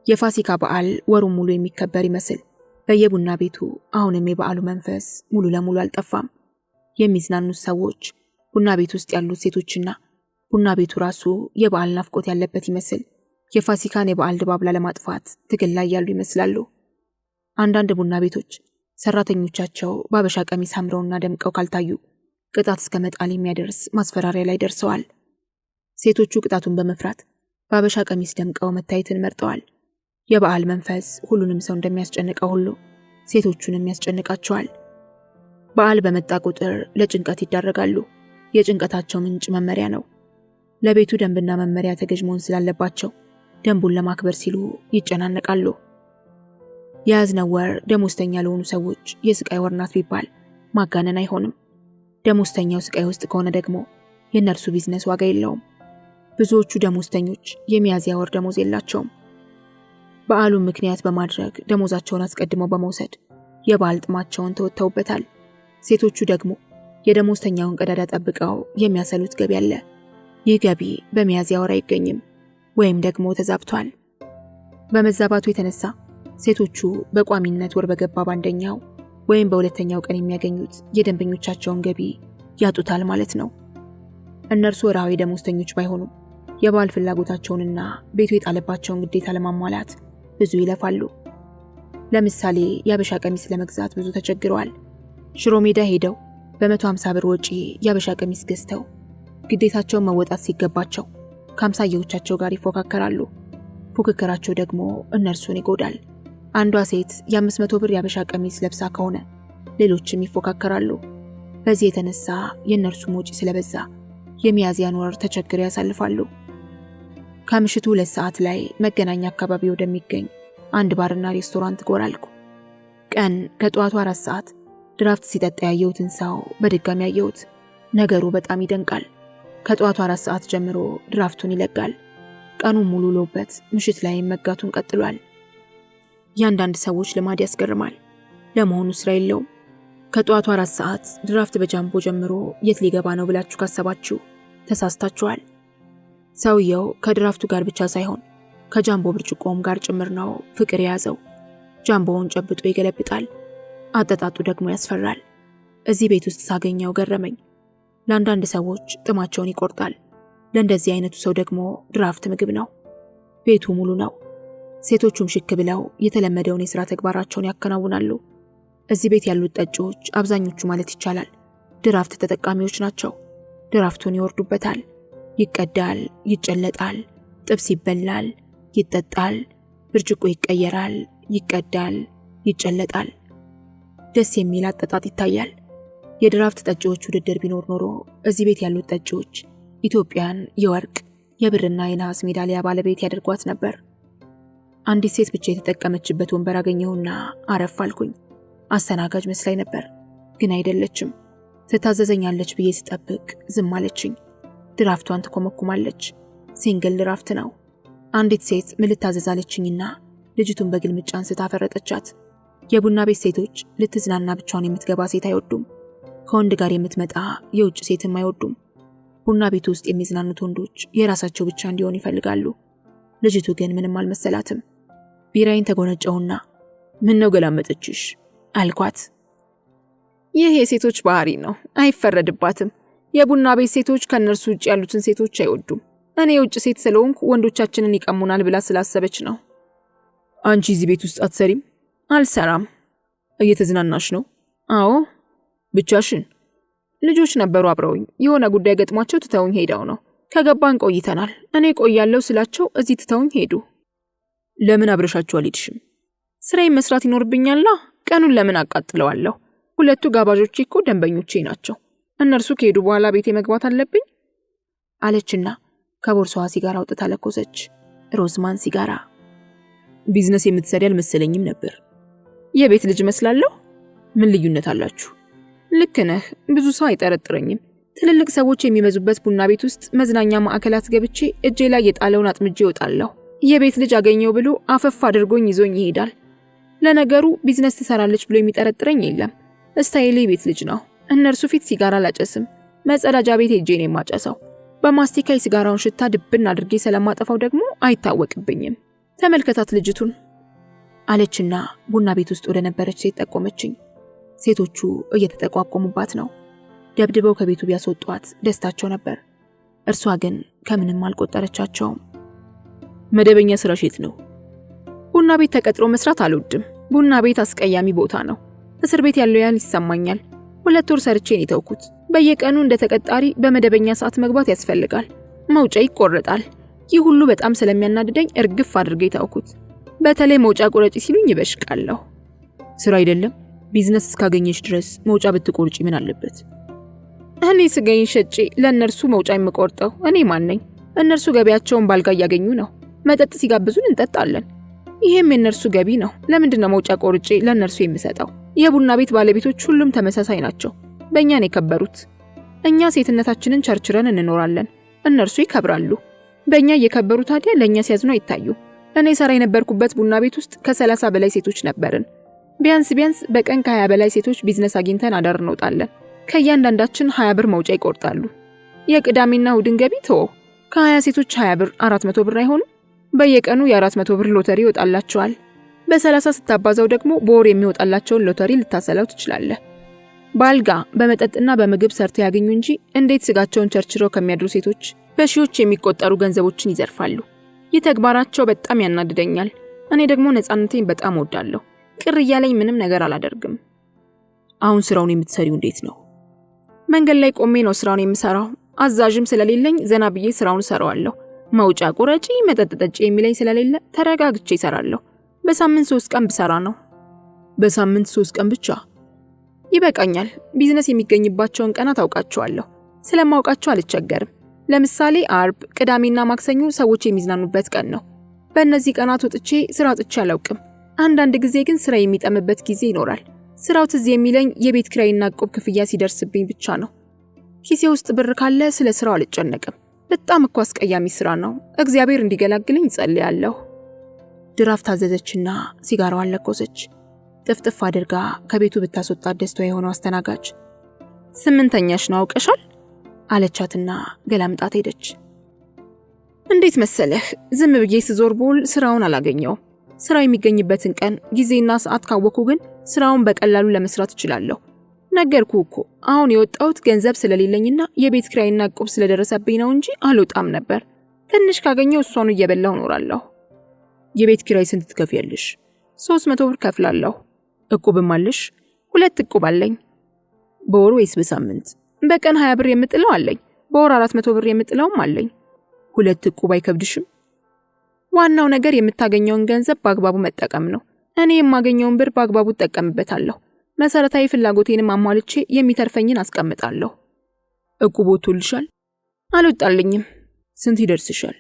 የፋሲካ በዓል ወሩን ሙሉ የሚከበር ይመስል በየቡና ቤቱ አሁንም የበዓሉ መንፈስ ሙሉ ለሙሉ አልጠፋም። የሚዝናኑት ሰዎች፣ ቡና ቤት ውስጥ ያሉት ሴቶችና ቡና ቤቱ ራሱ የበዓል ናፍቆት ያለበት ይመስል የፋሲካን የበዓል ድባብ ላለማጥፋት ትግል ላይ ያሉ ይመስላሉ። አንዳንድ ቡና ቤቶች ሰራተኞቻቸው በአበሻ ቀሚስ አምረውና ደምቀው ካልታዩ ቅጣት እስከ መጣል የሚያደርስ ማስፈራሪያ ላይ ደርሰዋል። ሴቶቹ ቅጣቱን በመፍራት በአበሻ ቀሚስ ደምቀው መታየትን መርጠዋል። የበዓል መንፈስ ሁሉንም ሰው እንደሚያስጨንቀው ሁሉ ሴቶቹንም ያስጨንቃቸዋል። በዓል በመጣ ቁጥር ለጭንቀት ይዳረጋሉ። የጭንቀታቸው ምንጭ መመሪያ ነው። ለቤቱ ደንብና መመሪያ ተገዥ መሆን ስላለባቸው ደንቡን ለማክበር ሲሉ ይጨናነቃሉ። የያዝነው ወር ደሞዝተኛ ለሆኑ ሰዎች የስቃይ ወር ናት ቢባል ማጋነን አይሆንም። ደሞዝተኛው ስቃይ ውስጥ ከሆነ ደግሞ የእነርሱ ቢዝነስ ዋጋ የለውም። ብዙዎቹ ደሞዝተኞች የሚያዝያ ወር ደሞዝ የላቸውም። በዓሉን ምክንያት በማድረግ ደሞዛቸውን አስቀድመው በመውሰድ የበዓል ጥማቸውን ተወጥተውበታል። ሴቶቹ ደግሞ የደሞዝተኛውን ቀዳዳ ጠብቀው የሚያሰሉት ገቢ አለ። ይህ ገቢ በሚያዝያ ወር አይገኝም ወይም ደግሞ ተዛብቷል። በመዛባቱ የተነሳ ሴቶቹ በቋሚነት ወር በገባ በአንደኛው ወይም በሁለተኛው ቀን የሚያገኙት የደንበኞቻቸውን ገቢ ያጡታል ማለት ነው። እነርሱ ወርሃዊ ደሞዝተኞች ባይሆኑም የበዓል ፍላጎታቸውንና ቤቱ የጣለባቸውን ግዴታ ለማሟላት ብዙ ይለፋሉ። ለምሳሌ የአበሻ ቀሚስ ለመግዛት ብዙ ተቸግረዋል። ሽሮ ሜዳ ሄደው በ150 ብር ወጪ የአበሻ ቀሚስ ገዝተው ግዴታቸውን መወጣት ሲገባቸው ከአምሳያዎቻቸው ጋር ይፎካከራሉ። ፉክክራቸው ደግሞ እነርሱን ይጎዳል። አንዷ ሴት የ500 ብር የአበሻ ቀሚስ ለብሳ ከሆነ ሌሎችም ይፎካከራሉ። በዚህ የተነሳ የእነርሱም ወጪ ስለበዛ የሚያዝያን ወር ተቸግረው ያሳልፋሉ። ከምሽቱ 2 ሰዓት ላይ መገናኛ አካባቢ ወደሚገኝ አንድ ባርና ሬስቶራንት ጎራልኩ። ቀን ከጠዋቱ 4 ሰዓት ድራፍት ሲጠጣ ያየሁትን ሰው በድጋሚ ያየሁት። ነገሩ በጣም ይደንቃል። ከጠዋቱ 4 ሰዓት ጀምሮ ድራፍቱን ይለጋል። ቀኑን ሙሉ ሎበት ምሽት ላይ መጋቱን ቀጥሏል። ያንዳንድ ሰዎች ልማድ ያስገርማል። ለመሆኑ ስራ የለውም? ከጠዋቱ 4 ሰዓት ድራፍት በጃምቦ ጀምሮ የት ሊገባ ነው ብላችሁ ካሰባችሁ ተሳስታችኋል። ሰውየው ከድራፍቱ ጋር ብቻ ሳይሆን ከጃምቦ ብርጭቆም ጋር ጭምር ነው ፍቅር የያዘው። ጃምቦውን ጨብጦ ይገለብጣል። አጠጣጡ ደግሞ ያስፈራል። እዚህ ቤት ውስጥ ሳገኘው ገረመኝ። ለአንዳንድ ሰዎች ጥማቸውን ይቆርጣል። ለእንደዚህ አይነቱ ሰው ደግሞ ድራፍት ምግብ ነው። ቤቱ ሙሉ ነው። ሴቶቹም ሽክ ብለው የተለመደውን የሥራ ተግባራቸውን ያከናውናሉ። እዚህ ቤት ያሉት ጠጪዎች አብዛኞቹ ማለት ይቻላል ድራፍት ተጠቃሚዎች ናቸው። ድራፍቱን ይወርዱበታል። ይቀዳል፣ ይጨለጣል፣ ጥብስ ይበላል፣ ይጠጣል፣ ብርጭቆ ይቀየራል፣ ይቀዳል፣ ይጨለጣል። ደስ የሚል አጠጣጥ ይታያል። የድራፍት ጠጪዎች ውድድር ቢኖር ኖሮ እዚህ ቤት ያሉት ጠጪዎች ኢትዮጵያን የወርቅ የብርና የነሐስ ሜዳሊያ ባለቤት ያደርጓት ነበር። አንዲት ሴት ብቻ የተጠቀመችበት ወንበር አገኘሁና አረፍ አልኩኝ። አስተናጋጅ መስላኝ ነበር፣ ግን አይደለችም። ትታዘዘኛለች ብዬ ስጠብቅ ዝም አለችኝ። ድራፍቷን ትኮመኩማለች። ሲንግል ድራፍት ነው። አንዲት ሴት ምን ልታዘዝ አለችኝና ልጅቱን በግልምጫ አንስታ ፈረጠቻት። የቡና ቤት ሴቶች ልትዝናና ብቻዋን የምትገባ ሴት አይወዱም። ከወንድ ጋር የምትመጣ የውጭ ሴትም አይወዱም። ቡና ቤት ውስጥ የሚዝናኑት ወንዶች የራሳቸው ብቻ እንዲሆን ይፈልጋሉ። ልጅቱ ግን ምንም አልመሰላትም። ቢራይን ተጎነጨውና ምን ነው ገላመጠችሽ አልኳት። ይህ የሴቶች ባህሪ ነው፣ አይፈረድባትም። የቡና ቤት ሴቶች ከነርሱ ውጭ ያሉትን ሴቶች አይወዱም። እኔ የውጭ ሴት ስለሆንኩ ወንዶቻችንን ይቀሙናል ብላ ስላሰበች ነው። አንቺ እዚህ ቤት ውስጥ አትሰሪም? አልሰራም። እየተዝናናሽ ነው? አዎ። ብቻሽን? ልጆች ነበሩ አብረውኝ። የሆነ ጉዳይ ገጥሟቸው ትተውኝ ሄደው ነው። ከገባን ቆይተናል። እኔ ቆያለሁ ስላቸው እዚህ ትተውኝ ሄዱ። ለምን አብረሻቸው አልሄድሽም? ስራዬን መስራት ይኖርብኛላ። ቀኑን ለምን አቃጥለዋለሁ? ሁለቱ ጋባዦቼ እኮ ደንበኞቼ ናቸው። እነርሱ ከሄዱ በኋላ ቤቴ መግባት አለብኝ አለችና ከቦርሳዋ ሲጋራ አውጥታ ለኮሰች። ሮዝማን ሲጋራ። ቢዝነስ የምትሰሪ አልመሰለኝም ነበር። የቤት ልጅ መስላለሁ? ምን ልዩነት አላችሁ? ልክ ነህ። ብዙ ሰው አይጠረጥረኝም። ትልልቅ ሰዎች የሚመዙበት ቡና ቤት ውስጥ መዝናኛ ማዕከላት ገብቼ እጄ ላይ የጣለውን አጥምጄ እወጣለሁ። የቤት ልጅ አገኘው ብሎ አፈፍ አድርጎኝ ይዞኝ ይሄዳል። ለነገሩ ቢዝነስ ትሰራለች ብሎ የሚጠረጥረኝ የለም። ስታይሌ ቤት ልጅ ነው። እነርሱ ፊት ሲጋራ አላጨስም። መጸዳጃ ቤት ሄጄ ነው የማጨሰው። በማስቲካ ሲጋራውን ሽታ ድብን አድርጌ ስለማጠፋው ደግሞ አይታወቅብኝም። ተመልከታት ልጅቱን አለችና ቡና ቤት ውስጥ ወደ ነበረች ሴት ጠቆመችኝ። ሴቶቹ እየተጠቋቆሙባት ነው። ደብድበው ከቤቱ ቢያስወጧት ደስታቸው ነበር። እርሷ ግን ከምንም አልቆጠረቻቸውም። መደበኛ ስራሽ የት ነው? ቡና ቤት ተቀጥሮ መስራት አልወድም። ቡና ቤት አስቀያሚ ቦታ ነው። እስር ቤት ያለው ያህል ይሰማኛል። 2 ወር ሰርቼ ነው የተውኩት። በየቀኑ እንደ ተቀጣሪ በመደበኛ ሰዓት መግባት ያስፈልጋል። መውጫ ይቆረጣል። ይህ ሁሉ በጣም ስለሚያናድደኝ እርግፍ አድርጌ ተውኩት። በተለይ መውጫ ቁረጪ ሲሉኝ ይበሽቃለሁ። ስራ አይደለም ቢዝነስ እስካገኘሽ ድረስ መውጫ ብትቆርጪ ምን አለበት? እኔ ስገኝ ሸጬ ለእነርሱ መውጫ የምቆርጠው እኔ ማን ነኝ? እነርሱ ገበያቸውን ባልጋ እያገኙ ነው። መጠጥ ሲጋብዙን እንጠጣለን። ይሄም የነርሱ ገቢ ነው። ለምንድነው መውጫ ቆርጬ ለነርሱ የምሰጠው? የቡና ቤት ባለቤቶች ሁሉም ተመሳሳይ ናቸው። በእኛ ነው የከበሩት። እኛ ሴትነታችንን ቸርችረን እንኖራለን፣ እነርሱ ይከብራሉ። በእኛ እየከበሩ ታዲያ ለእኛ ሲያዝኑ አይታዩ። እኔ ሰራ የነበርኩበት ቡና ቤት ውስጥ ከ30 በላይ ሴቶች ነበርን። ቢያንስ በቀን ከ20 በላይ ሴቶች ቢዝነስ አግኝተን አዳር እንወጣለን። ከእያንዳንዳችን 20 ብር መውጫ ይቆርጣሉ። የቅዳሜና እሁድን ገቢ ተወው። ከ20 ሴቶች 20 ብር 400 ብር አይሆንም? በየቀኑ የ400 ብር ሎተሪ ይወጣላቸዋል። በ30 ስታባዛው ደግሞ በወር የሚወጣላቸውን ሎተሪ ልታሰላው ትችላለህ። በአልጋ በመጠጥና በምግብ ሰርተው ያገኙ እንጂ እንዴት ስጋቸውን ቸርችረው ከሚያድሩ ሴቶች በሺዎች የሚቆጠሩ ገንዘቦችን ይዘርፋሉ። ይህ ተግባራቸው በጣም ያናድደኛል። እኔ ደግሞ ነፃነቴን በጣም እወዳለሁ። ቅር እያለኝ ምንም ነገር አላደርግም። አሁን ስራውን የምትሰሪው እንዴት ነው? መንገድ ላይ ቆሜ ነው ስራውን የምሰራው። አዛዥም ስለሌለኝ ዘና ብዬ ስራውን እሰራዋለሁ። መውጫ ቁረጪ፣ መጠጥ ጠጪ የሚለኝ ስለሌለ ተረጋግቼ እሰራለሁ። በሳምንት 3 ቀን ብሰራ ነው። በሳምንት 3 ቀን ብቻ? ይበቃኛል። ቢዝነስ የሚገኝባቸውን ቀናት አውቃቸዋለሁ። ስለማውቃቸው አልቸገርም። ለምሳሌ አርብ፣ ቅዳሜና ማክሰኞ ሰዎች የሚዝናኑበት ቀን ነው። በእነዚህ ቀናት ወጥቼ ስራ አጥቼ አላውቅም። አንዳንድ ጊዜ ግን ስራ የሚጠምበት ጊዜ ይኖራል። ስራው ትዝ የሚለኝ የቤት ኪራይና ዕቁብ ክፍያ ሲደርስብኝ ብቻ ነው። ኪሴ ውስጥ ብር ካለ ስለ ስራው አልጨነቅም። በጣም እኮ አስቀያሚ ስራ ነው። እግዚአብሔር እንዲገላግለኝ ጸልያለሁ። ድራፍት ታዘዘችና ሲጋራዋን ለኮሰች። ጥፍጥፍ አድርጋ ከቤቱ ብታስወጣት ደስታዋ የሆነው አስተናጋጅ 8ኛሽ ነው አውቀሻል አለቻትና ገላምጣት ሄደች። እንዴት መሰለህ፣ ዝም ብዬ ስዞር ብውል ስራውን አላገኘው። ስራው የሚገኝበትን ቀን ጊዜና ሰዓት ካወኩ ግን ስራውን በቀላሉ ለመስራት እችላለሁ። ነገርኩ እኮ አሁን የወጣሁት ገንዘብ ስለሌለኝና የቤት ኪራይና ዕቁብ ስለደረሰብኝ ነው እንጂ አልወጣም ነበር። ትንሽ ካገኘው እሷኑ እየበላሁ እኖራለሁ። የቤት ኪራይ ስንት ትከፍያለሽ? 300 ብር ከፍላለሁ። ዕቁብም አለሽ? 2 ዕቁብ አለኝ። በወር ወይስ በሳምንት? በቀን 20 ብር የምጥለው አለኝ። በወር 400 ብር የምጥለውም አለኝ። 2 ዕቁብ አይከብድሽም? ዋናው ነገር የምታገኘውን ገንዘብ በአግባቡ መጠቀም ነው። እኔ የማገኘውን ብር በአግባቡ እጠቀምበታለሁ። መሰረታዊ ፍላጎቴንም አሟልቼ የሚተርፈኝን አስቀምጣለሁ። ዕቁብ ወጥቶልሻል? አልወጣልኝም። ስንት ይደርስሻል?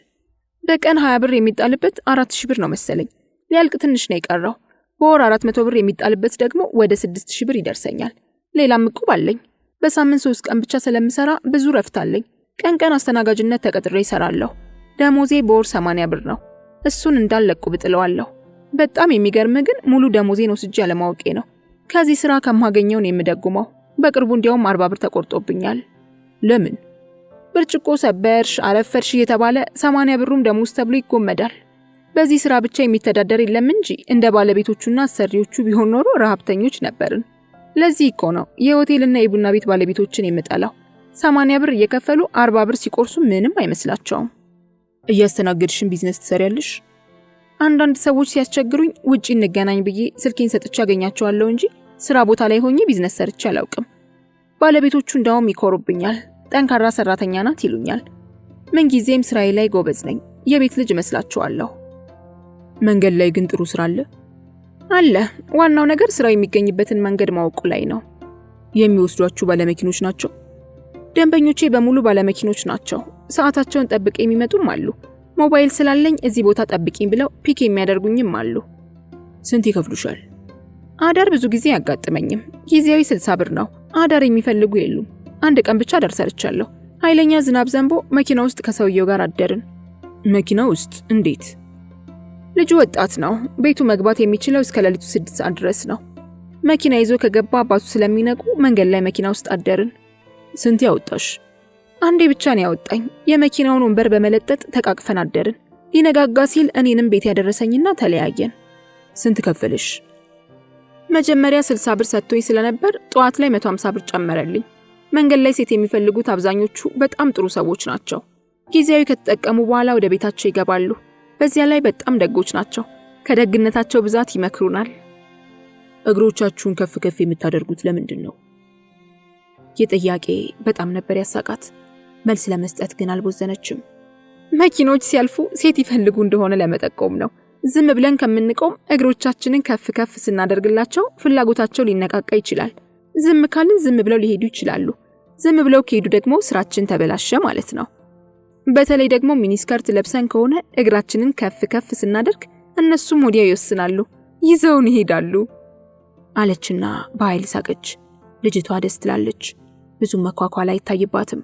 በቀን 20 ብር የሚጣልበት 4000 ብር ነው መሰለኝ። ሊያልቅ ትንሽ ነው የቀረው። በወር 400 ብር የሚጣልበት ደግሞ ወደ 6000 ብር ይደርሰኛል። ሌላም ዕቁብ አለኝ። በሳምንት 3 ቀን ብቻ ስለምሰራ ብዙ ረፍት አለኝ። ቀን አስተናጋጅነት ተቀጥሬ እሰራለሁ። ደሞዜ በወር 80 ብር ነው። እሱን እንዳለ ዕቁብ እጥለዋለሁ። በጣም የሚገርም ግን ሙሉ ደሞዜን ወስጄ አለማወቄ ነው። ከዚህ ስራ ከማገኘው ነው የምደጉመው። በቅርቡ እንዲያውም 40 ብር ተቆርጦብኛል። ለምን? ብርጭቆ ሰበርሽ፣ አረፈርሽ እየተባለ 80 ብሩም ደሞዝ ተብሎ ይጎመዳል። በዚህ ስራ ብቻ የሚተዳደር የለም እንጂ እንደ ባለቤቶቹና አሰሪዎቹ ቢሆን ኖሮ ረሃብተኞች ነበርን። ለዚህ እኮ ነው የሆቴልና የቡና ቤት ባለቤቶችን የምጠላው። 80 ብር እየከፈሉ 40 ብር ሲቆርሱ ምንም አይመስላቸውም። እያስተናገድሽን ቢዝነስ ትሰሪያለሽ? አንዳንድ ሰዎች ሲያስቸግሩኝ ውጪ እንገናኝ ብዬ ስልኬን ሰጥቼ ያገኛቸዋለሁ እንጂ ስራ ቦታ ላይ ሆኜ ቢዝነስ ሰርቼ አላውቅም። ባለቤቶቹ እንዳውም ይኮሩብኛል። ጠንካራ ሰራተኛ ናት ይሉኛል። ምን ጊዜም ስራዬ ላይ ጎበዝ ነኝ። የቤት ልጅ እመስላቸዋለሁ። መንገድ ላይ ግን ጥሩ ስራ አለ? አለ። ዋናው ነገር ስራው የሚገኝበትን መንገድ ማወቁ ላይ ነው። የሚወስዷችሁ ባለመኪኖች ናቸው? ደንበኞቼ በሙሉ ባለመኪኖች ናቸው። ሰዓታቸውን ጠብቀው የሚመጡም አሉ። ሞባይል ስላለኝ እዚህ ቦታ ጠብቂኝ ብለው ፒክ የሚያደርጉኝም አሉ። ስንት ይከፍሉሻል? አዳር ብዙ ጊዜ አያጋጥመኝም። ጊዜያዊ 60 ብር ነው። አዳር የሚፈልጉ የሉም። አንድ ቀን ብቻ አዳር ሰርቻለሁ። ኃይለኛ ዝናብ ዘንቦ መኪና ውስጥ ከሰውየው ጋር አደርን። መኪና ውስጥ? እንዴት? ልጁ ወጣት ነው። ቤቱ መግባት የሚችለው እስከ ሌሊቱ 6 ሰዓት ድረስ ነው። መኪና ይዞ ከገባ አባቱ ስለሚነቁ መንገድ ላይ መኪና ውስጥ አደርን። ስንት ያወጣሽ? አንዴ ብቻ ነው ያወጣኝ። የመኪናውን ወንበር በመለጠጥ ተቃቅፈን አደርን። ሊነጋጋ ሲል እኔንም ቤት ያደረሰኝና ተለያየን። ስንት ከፈለሽ? መጀመሪያ 60 ብር ሰጥቶኝ ስለነበር ጠዋት ላይ 150 ብር ጨመረልኝ። መንገድ ላይ ሴት የሚፈልጉት አብዛኞቹ በጣም ጥሩ ሰዎች ናቸው። ጊዜያዊ ከተጠቀሙ በኋላ ወደ ቤታቸው ይገባሉ። በዚያ ላይ በጣም ደጎች ናቸው። ከደግነታቸው ብዛት ይመክሩናል። እግሮቻችሁን ከፍ ከፍ የምታደርጉት ለምንድን ነው? የጥያቄ በጣም ነበር ያሳቃት። መልስ ለመስጠት ግን አልቦዘነችም። መኪኖች ሲያልፉ ሴት ይፈልጉ እንደሆነ ለመጠቆም ነው። ዝም ብለን ከምንቆም እግሮቻችንን ከፍ ከፍ ስናደርግላቸው ፍላጎታቸው ሊነቃቃ ይችላል። ዝም ካልን ዝም ብለው ሊሄዱ ይችላሉ። ዝም ብለው ከሄዱ ደግሞ ስራችን ተበላሸ ማለት ነው። በተለይ ደግሞ ሚኒስከርት ለብሰን ከሆነ እግራችንን ከፍ ከፍ ስናደርግ እነሱም ወዲያው ይወስናሉ፣ ይዘውን ይሄዳሉ አለችና በኃይል ሳቀች። ልጅቷ ደስ ትላለች። ብዙም መኳኳል አይታይባትም።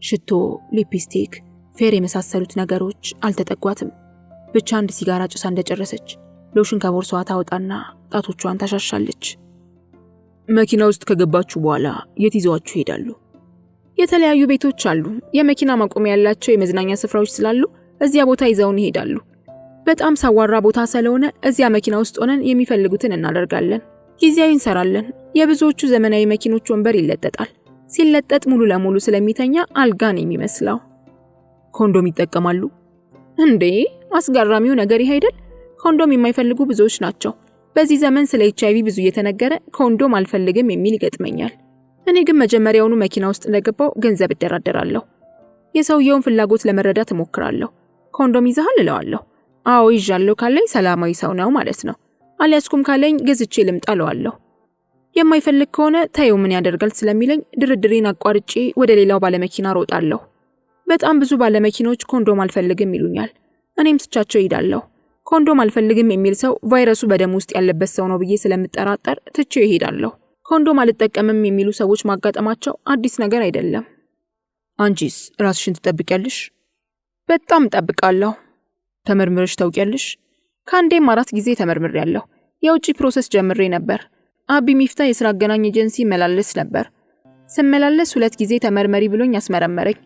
ሽቶ፣ ሊፕስቲክ፣ ፌር የመሳሰሉት ነገሮች አልተጠጓትም። ብቻ አንድ ሲጋራ ጭሳ እንደጨረሰች ሎሽን ከቦርሳዋ ታወጣና ጣቶቿን ታሻሻለች። መኪና ውስጥ ከገባችሁ በኋላ የት ይዘዋችሁ ይሄዳሉ? የተለያዩ ቤቶች አሉ። የመኪና ማቆሚያ ያላቸው የመዝናኛ ስፍራዎች ስላሉ እዚያ ቦታ ይዘውን ይሄዳሉ። በጣም ሳዋራ ቦታ ስለሆነ እዚያ መኪና ውስጥ ሆነን የሚፈልጉትን እናደርጋለን። ጊዜያዊ እንሰራለን። የብዙዎቹ ዘመናዊ መኪኖች ወንበር ይለጠጣል። ሲለጠጥ ሙሉ ለሙሉ ስለሚተኛ አልጋን የሚመስለው። ኮንዶም ይጠቀማሉ እንዴ? አስገራሚው ነገር ይሄ አይደል? ኮንዶም የማይፈልጉ ብዙዎች ናቸው። በዚህ ዘመን ስለ HIV ብዙ እየተነገረ ኮንዶም አልፈልግም የሚል ይገጥመኛል። እኔ ግን መጀመሪያውኑ መኪና ውስጥ እንደገባው ገንዘብ እደራደራለሁ። የሰውየውን ፍላጎት ለመረዳት እሞክራለሁ። ኮንዶም ይዘሃል እለዋለሁ። አዎ ይዣለሁ ካለኝ ሰላማዊ ሰው ነው ማለት ነው። አልያዝኩም ካለኝ ገዝቼ ልምጣ እለዋለሁ። የማይፈልግ ከሆነ ታየው ምን ያደርጋል ስለሚለኝ ድርድሬን አቋርጬ ወደ ሌላው ባለመኪና ሮጣለሁ። በጣም ብዙ ባለመኪኖች ኮንዶም አልፈልግም ይሉኛል። እኔም ትቻቸው እሄዳለሁ። ኮንዶም አልፈልግም የሚል ሰው ቫይረሱ በደም ውስጥ ያለበት ሰው ነው ብዬ ስለምጠራጠር ትቼው እሄዳለሁ። ኮንዶም አልጠቀምም የሚሉ ሰዎች ማጋጠማቸው አዲስ ነገር አይደለም። አንቺስ ራስሽን ትጠብቂያለሽ? በጣም እጠብቃለሁ። ተመርምረሽ ታውቂያለሽ? ከአንዴም 4 ጊዜ ተመርምሬያለሁ። የውጪ ፕሮሰስ ጀምሬ ነበር። አቢ ሚፍታ የሥራ አገናኝ ኤጀንሲ መላለስ ነበር። ስመላለስ 2 ጊዜ ተመርመሪ ብሎኝ አስመረመረኝ።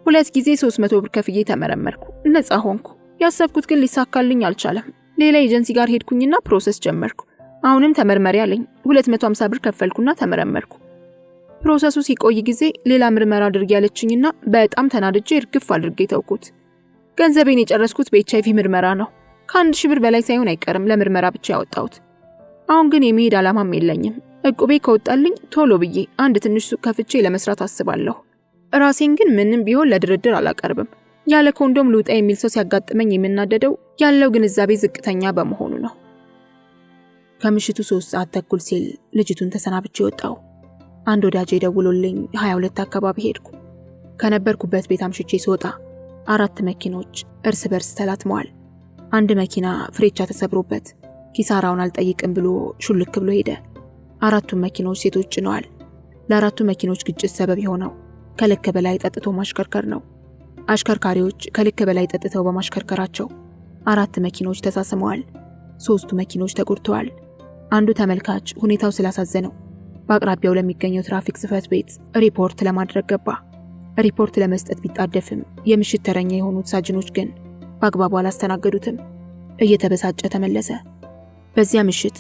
2 ጊዜ 300 ብር ከፍዬ ተመረመርኩ። ነፃ ሆንኩ። ያሰብኩት ግን ሊሳካልኝ አልቻለም። ሌላ ኤጀንሲ ጋር ሄድኩኝና ፕሮሰስ ጀመርኩ። አሁንም ተመርመሪ አለኝ። 250 ብር ከፈልኩና ተመረመርኩ። ፕሮሰሱ ሲቆይ ጊዜ ሌላ ምርመራ አድርጊ ያለችኝና በጣም ተናድጄ እርግፍ አድርጌ ተውኩት። ገንዘቤን የጨረስኩት በኤችአይቪ ምርመራ ነው። ከ1000 ብር በላይ ሳይሆን አይቀርም ለምርመራ ብቻ ያወጣሁት። አሁን ግን የመሄድ ዓላማም የለኝም። እቁቤ ከወጣልኝ ቶሎ ብዬ አንድ ትንሽ ሱቅ ከፍቼ ለመስራት አስባለሁ። ራሴን ግን ምንም ቢሆን ለድርድር አላቀርብም። ያለ ኮንዶም ልውጣ የሚል ሰው ሲያጋጥመኝ የምናደደው ያለው ግንዛቤ ዝቅተኛ በመሆኑ ነው። ከምሽቱ 3 ሰዓት ተኩል ሲል ልጅቱን ተሰናብቼ ወጣሁ። አንድ ወዳጄ ደውሎልኝ 22 አካባቢ ሄድኩ። ከነበርኩበት ቤት አምሽቼ ስወጣ 4 መኪኖች እርስ በርስ ተላትመዋል። አንድ መኪና ፍሬቻ ተሰብሮበት ኪሳራውን አልጠይቅም ብሎ ሹልክ ብሎ ሄደ። 4ቱም መኪኖች ሴቶች ጭነዋል። ለ4ቱ መኪኖች ግጭት ሰበብ የሆነው ከልክ በላይ ጠጥቶ ማሽከርከር ነው። አሽከርካሪዎች ከልክ በላይ ጠጥተው በማሽከርከራቸው 4 መኪኖች ተሳስመዋል። 3ቱ መኪኖች ተጎድተዋል። አንዱ ተመልካች ሁኔታው ስላሳዘነው በአቅራቢያው ለሚገኘው ትራፊክ ጽሕፈት ቤት ሪፖርት ለማድረግ ገባ። ሪፖርት ለመስጠት ቢጣደፍም የምሽት ተረኛ የሆኑት ሳጅኖች ግን በአግባቡ አላስተናገዱትም። እየተበሳጨ ተመለሰ። በዚያ ምሽት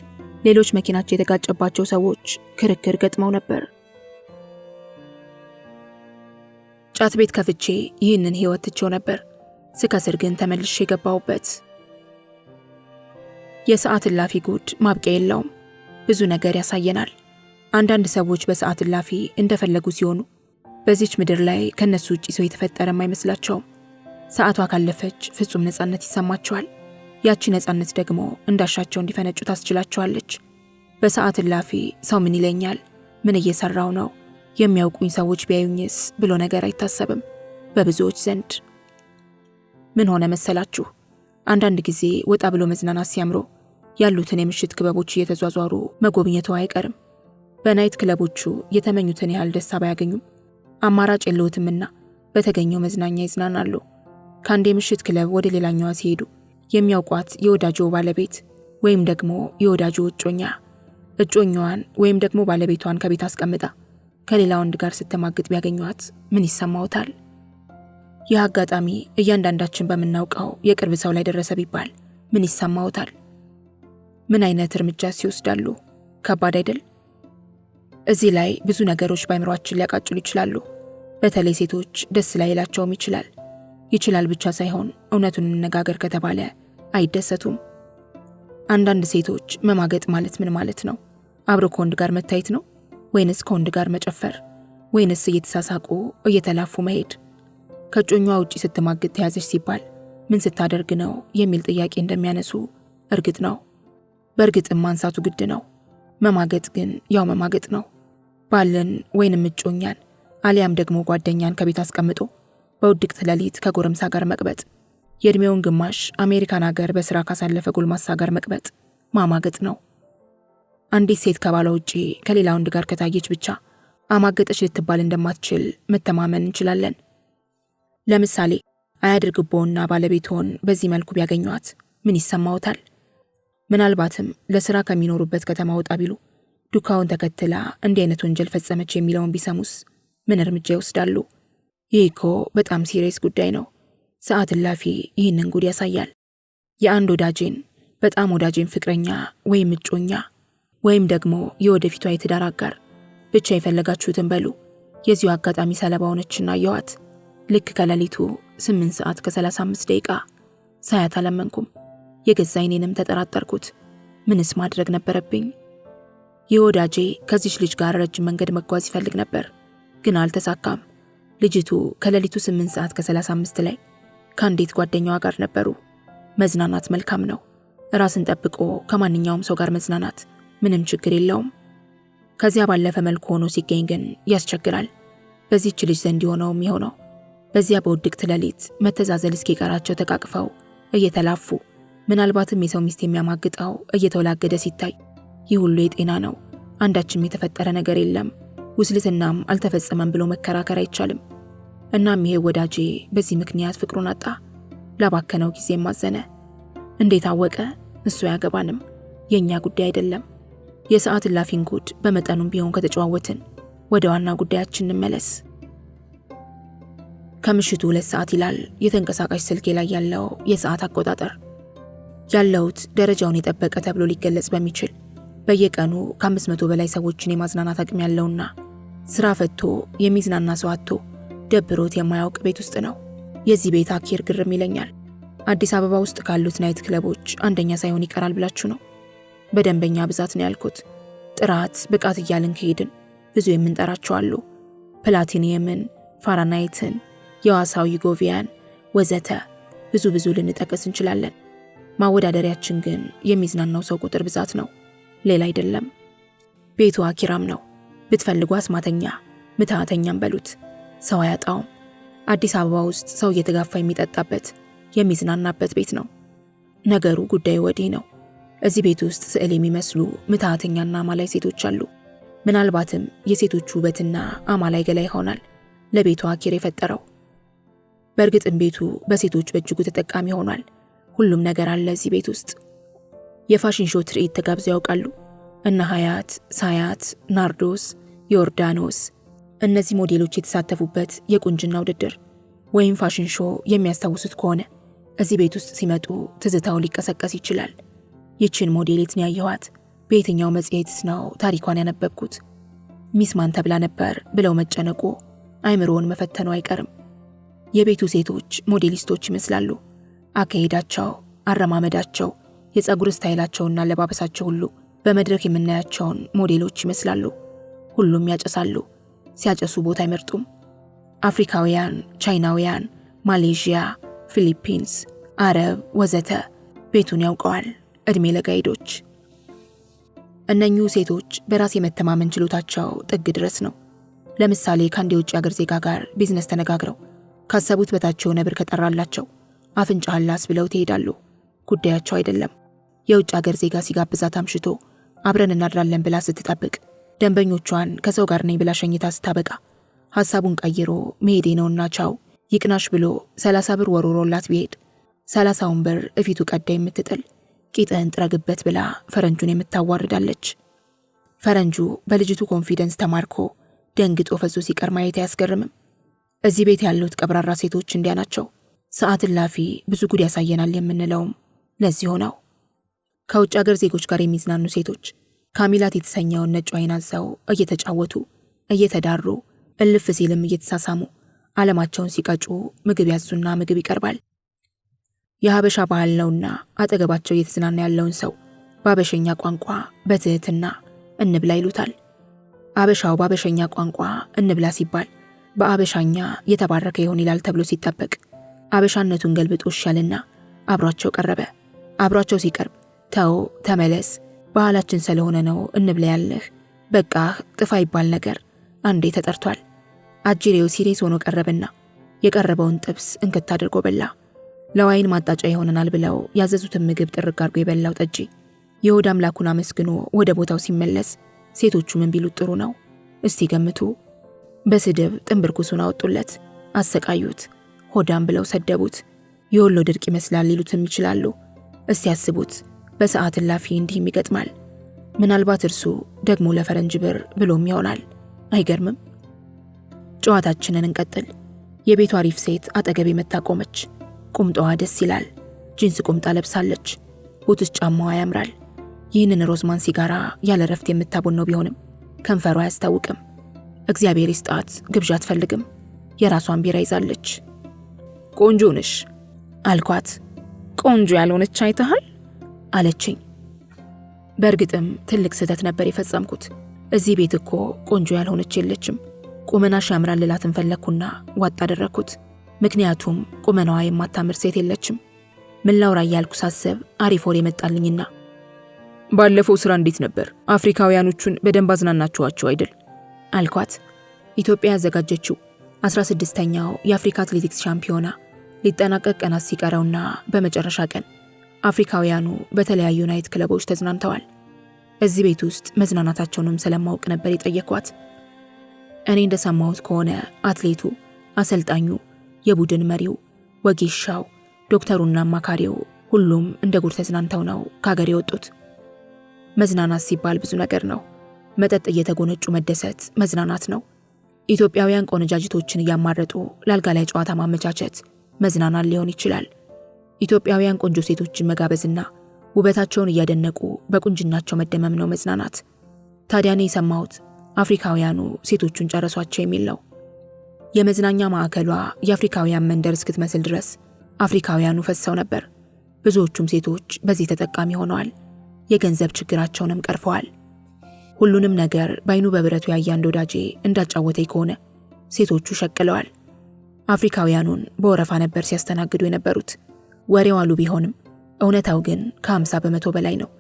ሌሎች መኪናቸው የተጋጨባቸው ሰዎች ክርክር ገጥመው ነበር። ጫት ቤት ከፍቼ ይህንን ህይወት ትቼው ነበር። ስከስር ግን ተመልሼ የገባሁበት። የሰዓት እላፊ ጉድ ማብቂያ የለውም። ብዙ ነገር ያሳየናል። አንዳንድ ሰዎች በሰዓት እላፊ እንደፈለጉ ሲሆኑ በዚች ምድር ላይ ከነሱ ውጪ ሰው የተፈጠረም አይመስላቸውም። ሰዓቷ ካለፈች ፍጹም ነፃነት ይሰማቸዋል። ያቺ ነፃነት ደግሞ እንዳሻቸው እንዲፈነጩ ታስችላቸዋለች። በሰዓት እላፊ ሰው ምን ይለኛል፣ ምን እየሰራው ነው፣ የሚያውቁኝ ሰዎች ቢያዩኝስ ብሎ ነገር አይታሰብም በብዙዎች ዘንድ። ምን ሆነ መሰላችሁ? አንዳንድ ጊዜ ወጣ ብሎ መዝናናት ሲያምሮ ያሉትን የምሽት ክበቦች እየተዟዟሩ መጎብኘቱ አይቀርም። በናይት ክለቦቹ የተመኙትን ያህል ደስታ ባያገኙም አማራጭ የለውትምና በተገኘው መዝናኛ ይዝናናሉ። ከአንድ የምሽት ክለብ ወደ ሌላኛዋ ሲሄዱ የሚያውቋት የወዳጆ ባለቤት ወይም ደግሞ የወዳጆ እጮኛዋን ወይም ደግሞ ባለቤቷን ከቤት አስቀምጣ ከሌላ ወንድ ጋር ስትማግጥ ቢያገኟት ምን ይሰማውታል? ይህ አጋጣሚ እያንዳንዳችን በምናውቀው የቅርብ ሰው ላይ ደረሰ ቢባል ምን ይሰማውታል? ምን አይነት እርምጃ ሲወስዳሉ? ከባድ አይደል? እዚህ ላይ ብዙ ነገሮች በአእምሯችን ሊያቃጭሉ ይችላሉ። በተለይ ሴቶች ደስ ላይላቸውም ይችላል ብቻ ሳይሆን እውነቱን እንነጋገር ከተባለ አይደሰቱም። አንዳንድ ሴቶች መማገጥ ማለት ምን ማለት ነው? አብሮ ከወንድ ጋር መታየት ነው ወይንስ ከወንድ ጋር መጨፈር ወይንስ እየተሳሳቁ እየተላፉ መሄድ? ከጮኛዋ ውጪ ስትማግጥ ተያዘች ሲባል ምን ስታደርግ ነው የሚል ጥያቄ እንደሚያነሱ እርግጥ ነው። በእርግጥም ማንሳቱ ግድ ነው። መማገጥ ግን ያው መማገጥ ነው። ባልን ወይንም እጮኛን አሊያም ደግሞ ጓደኛን ከቤት አስቀምጦ በውድቅት ሌሊት ከጎረምሳ ጋር መቅበጥ፣ የዕድሜውን ግማሽ አሜሪካን ሀገር በሥራ ካሳለፈ ጎልማሳ ጋር መቅበጥ ማማገጥ ነው። አንዲት ሴት ከባሏ ውጪ ከሌላ ወንድ ጋር ከታየች ብቻ አማገጠች ልትባል እንደማትችል መተማመን እንችላለን። ለምሳሌ አያድርግቦና ባለቤትዎን በዚህ መልኩ ቢያገኟት ምን ይሰማዎታል? ምናልባትም ለሥራ ከሚኖሩበት ከተማ ወጣ ቢሉ ዱካውን ተከትላ እንዲህ አይነት ወንጀል ፈጸመች የሚለውን ቢሰሙስ ምን እርምጃ ይወስዳሉ? ይህ እኮ በጣም ሲሪየስ ጉዳይ ነው። ሰዓት እላፊ ይህንን ጉድ ያሳያል። የአንድ ወዳጄን በጣም ወዳጄን ፍቅረኛ ወይም እጮኛ ወይም ደግሞ የወደፊቷ የትዳር አጋር ብቻ የፈለጋችሁትን በሉ የዚሁ አጋጣሚ ሰለባ ሆነችና አየኋት። ልክ ከሌሊቱ 8 ሰዓት ከ35 ደቂቃ ሳያት አላመንኩም። የገዛ ዓይኔንም ተጠራጠርኩት። ምንስ ማድረግ ነበረብኝ? ይህ ወዳጄ ከዚች ልጅ ጋር ረጅም መንገድ መጓዝ ይፈልግ ነበር፣ ግን አልተሳካም። ልጅቱ ከሌሊቱ 8 ሰዓት ከ35 ላይ ከአንዲት ጓደኛዋ ጋር ነበሩ። መዝናናት መልካም ነው። ራስን ጠብቆ ከማንኛውም ሰው ጋር መዝናናት ምንም ችግር የለውም። ከዚያ ባለፈ መልኩ ሆኖ ሲገኝ ግን ያስቸግራል። በዚህች ልጅ ዘንድ የሆነው በዚያ በውድቅት ሌሊት መተዛዘል እስኪቀራቸው ተቃቅፈው እየተላፉ ምናልባትም የሰው ሚስት የሚያማግጠው እየተወላገደ ሲታይ ይህ ሁሉ የጤና ነው፣ አንዳችም የተፈጠረ ነገር የለም፣ ውስልትናም አልተፈጸመም ብሎ መከራከር አይቻልም። እናም ይሄ ወዳጄ በዚህ ምክንያት ፍቅሩን አጣ። ላባከነው ጊዜም አዘነ። እንዴት አወቀ? እሱ አያገባንም፣ የእኛ ጉዳይ አይደለም። የሰዓት እላፊን ጉድ በመጠኑም ቢሆን ከተጨዋወትን ወደ ዋና ጉዳያችን እንመለስ። ከምሽቱ 2 ሰዓት ይላል የተንቀሳቃሽ ስልኬ ላይ ያለው የሰዓት አቆጣጠር። ያለሁት ደረጃውን የጠበቀ ተብሎ ሊገለጽ በሚችል በየቀኑ ከ500 በላይ ሰዎችን የማዝናናት አቅም ያለውና ስራ ፈቶ የሚዝናና ሰው አጥቶ ደብሮት የማያውቅ ቤት ውስጥ ነው። የዚህ ቤት አኪር ግርም ይለኛል። አዲስ አበባ ውስጥ ካሉት ናይት ክለቦች አንደኛ ሳይሆን ይቀራል ብላችሁ ነው? በደንበኛ ብዛት ነው ያልኩት። ጥራት፣ ብቃት እያልን ከሄድን ብዙ የምንጠራቸው አሉ። ፕላቲኒየምን፣ ፋራናይትን፣ የዋሳው ዩጎቪያን ወዘተ ብዙ ልንጠቅስ እንችላለን። ማወዳደሪያችን ግን የሚዝናናው ሰው ቁጥር ብዛት ነው፣ ሌላ አይደለም። ቤቱ አኪራም ነው። ብትፈልጉ አስማተኛ፣ ምትሃተኛም በሉት፣ ሰው አያጣውም። አዲስ አበባ ውስጥ ሰው እየተጋፋ የሚጠጣበት የሚዝናናበት ቤት ነው። ነገሩ ጉዳዩ ወዲህ ነው። እዚህ ቤት ውስጥ ስዕል የሚመስሉ ምትሃተኛና አማላይ ሴቶች አሉ። ምናልባትም የሴቶቹ ውበትና አማላይ ገላ ይሆናል ለቤቱ አኪር የፈጠረው። በእርግጥም ቤቱ በሴቶች በእጅጉ ተጠቃሚ ሆኗል። ሁሉም ነገር አለ እዚህ ቤት ውስጥ። የፋሽን ሾው ትርኢት ተጋብዘው ያውቃሉ? እነ ሀያት፣ ሳያት፣ ናርዶስ፣ ዮርዳኖስ እነዚህ ሞዴሎች የተሳተፉበት የቁንጅና ውድድር ወይም ፋሽን ሾው የሚያስታውሱት ከሆነ እዚህ ቤት ውስጥ ሲመጡ ትዝታው ሊቀሰቀስ ይችላል። ይችን ሞዴል የት ነው ያየኋት? በየትኛው መጽሔትስ ነው ታሪኳን ያነበብኩት? ሚስ ማን ተብላ ነበር ብለው መጨነቁ አይምሮውን መፈተኑ አይቀርም። የቤቱ ሴቶች ሞዴሊስቶች ይመስላሉ። አካሄዳቸው፣ አረማመዳቸው፣ የፀጉር ስታይላቸውና አለባበሳቸው ሁሉ በመድረክ የምናያቸውን ሞዴሎች ይመስላሉ። ሁሉም ያጨሳሉ። ሲያጨሱ ቦታ አይመርጡም። አፍሪካውያን፣ ቻይናውያን፣ ማሌዥያ፣ ፊሊፒንስ፣ አረብ ወዘተ ቤቱን ያውቀዋል። እድሜ ለጋይዶች። እነኚሁ ሴቶች በራስ የመተማመን ችሎታቸው ጥግ ድረስ ነው። ለምሳሌ ከአንድ የውጭ ሀገር ዜጋ ጋር ቢዝነስ ተነጋግረው ካሰቡት በታች የሆነ ብር ከጠራላቸው አፍንጫ አላስ ብለው ትሄዳሉ። ጉዳያቸው አይደለም። የውጭ ሀገር ዜጋ ሲጋብዛት አምሽቶ አብረን እናድራለን ብላ ስትጠብቅ ደንበኞቿን ከሰው ጋር ነኝ ብላ ሸኝታ ስታበቃ ሐሳቡን ቀይሮ መሄዴ ነውና ቻው ይቅናሽ ብሎ 30 ብር ወሮሮላት ቢሄድ 30ውን ብር እፊቱ ቀዳ የምትጥል ቂጥህን ጥረግበት ብላ ፈረንጁን የምታዋርዳለች። ፈረንጁ በልጅቱ ኮንፊደንስ ተማርኮ ደንግጦ ፈዞ ሲቀር ማየት አያስገርምም። እዚህ ቤት ያሉት ቀብራራ ሴቶች እንዲያ ናቸው። ሰዓት እላፊ ብዙ ጉድ ያሳየናል የምንለውም ለዚህ ሆነው። ከውጭ ሀገር ዜጎች ጋር የሚዝናኑ ሴቶች ካሚላት የተሰኘውን ነጭ ዋይን አዘው እየተጫወቱ እየተዳሩ እልፍ ሲልም እየተሳሳሙ ዓለማቸውን ሲቀጩ ምግብ ያዙና ምግብ ይቀርባል። የሀበሻ ባህል ነውና አጠገባቸው እየተዝናና ያለውን ሰው በአበሸኛ ቋንቋ በትህትና እንብላ ይሉታል። አበሻው በአበሸኛ ቋንቋ እንብላ ሲባል በአበሻኛ የተባረከ ይሆን ይላል ተብሎ ሲጠበቅ አበሻነቱን ገልብጦ ሻልና አብሯቸው ቀረበ። አብሯቸው ሲቀርብ ተው ተመለስ፣ ባህላችን ስለሆነ ነው እንብላ ያለህ፣ በቃ ጥፋ ይባል ነገር አንዴ ተጠርቷል። አጅሬው ሲሪየስ ሆኖ ቀረበና የቀረበውን ጥብስ እንክት አድርጎ በላ። ለዋይን ማጣጫ ይሆነናል ብለው ያዘዙትን ምግብ ጥርግ አድርጎ የበላው ጠጪ የሆድ አምላኩን አመስግኖ ወደ ቦታው ሲመለስ ሴቶቹ ምን ቢሉት ጥሩ ነው? እስቲ ገምቱ። በስድብ ጥንብርኩሱን አወጡለት፣ አሰቃዩት፣ ሆዳም ብለው ሰደቡት። የወሎ ድርቅ ይመስላል ሊሉትም ይችላሉ። እስቲ ያስቡት፣ በሰዓት እላፊ እንዲህም ይገጥማል። ምናልባት እርሱ ደግሞ ለፈረንጅ ብር ብሎም ይሆናል። አይገርምም? ጨዋታችንን እንቀጥል። የቤቷ አሪፍ ሴት አጠገቤ መታ ቆመች። ቁምጣዋ ደስ ይላል። ጂንስ ቁምጣ ለብሳለች። ቡትስ ጫማዋ ያምራል። ይህንን ሮዝማን ሲጋራ ያለ ረፍት የምታቦነው ቢሆንም ከንፈሯ አያስታውቅም። እግዚአብሔር ይስጣት፣ ግብዣ አትፈልግም። የራሷን ቢራ ይዛለች። ቆንጆ ነሽ አልኳት። ቆንጆ ያልሆነች አይተሃል አለችኝ። በእርግጥም ትልቅ ስህተት ነበር የፈጸምኩት። እዚህ ቤት እኮ ቆንጆ ያልሆነች የለችም። ቁመናሽ ያምራል ልላትን ፈለግኩና ዋጥ አደረግኩት። ምክንያቱም ቁመናዋ የማታምር ሴት የለችም። ምን ላውራ እያልኩ ሳስብ አሪፍ ወሬ መጣልኝና ባለፈው ስራ እንዴት ነበር? አፍሪካውያኖቹን በደንብ አዝናናችኋቸው አይደል? አልኳት። ኢትዮጵያ ያዘጋጀችው 16ኛው የአፍሪካ አትሌቲክስ ሻምፒዮና ሊጠናቀቅ ቀናት ሲቀረውና በመጨረሻ ቀን አፍሪካውያኑ በተለያዩ ናይት ክለቦች ተዝናንተዋል። እዚህ ቤት ውስጥ መዝናናታቸውንም ስለማውቅ ነበር የጠየኳት። እኔ እንደሰማሁት ከሆነ አትሌቱ፣ አሰልጣኙ፣ የቡድን መሪው፣ ወጌሻው፣ ዶክተሩና አማካሪው ሁሉም እንደ ጉድ ተዝናንተው ነው ከሀገር የወጡት። መዝናናት ሲባል ብዙ ነገር ነው። መጠጥ እየተጎነጩ መደሰት መዝናናት ነው። ኢትዮጵያውያን ቆነጃጅቶችን እያማረጡ ለአልጋ ላይ ጨዋታ ማመቻቸት መዝናናት ሊሆን ይችላል። ኢትዮጵያውያን ቆንጆ ሴቶችን መጋበዝና ውበታቸውን እያደነቁ በቁንጅናቸው መደመም ነው መዝናናት። ታዲያ እኔ የሰማሁት አፍሪካውያኑ ሴቶቹን ጨረሷቸው የሚል ነው። የመዝናኛ ማዕከሏ የአፍሪካውያን መንደር እስክትመስል ድረስ አፍሪካውያኑ ፈሰው ነበር። ብዙዎቹም ሴቶች በዚህ ተጠቃሚ ሆነዋል። የገንዘብ ችግራቸውንም ቀርፈዋል። ሁሉንም ነገር በአይኑ በብረቱ ያየ አንድ ወዳጄ እንዳጫወተኝ ከሆነ ሴቶቹ ሸቅለዋል። አፍሪካውያኑን በወረፋ ነበር ሲያስተናግዱ የነበሩት። ወሬው አሉ ቢሆንም እውነታው ግን ከ50 በመቶ በላይ ነው።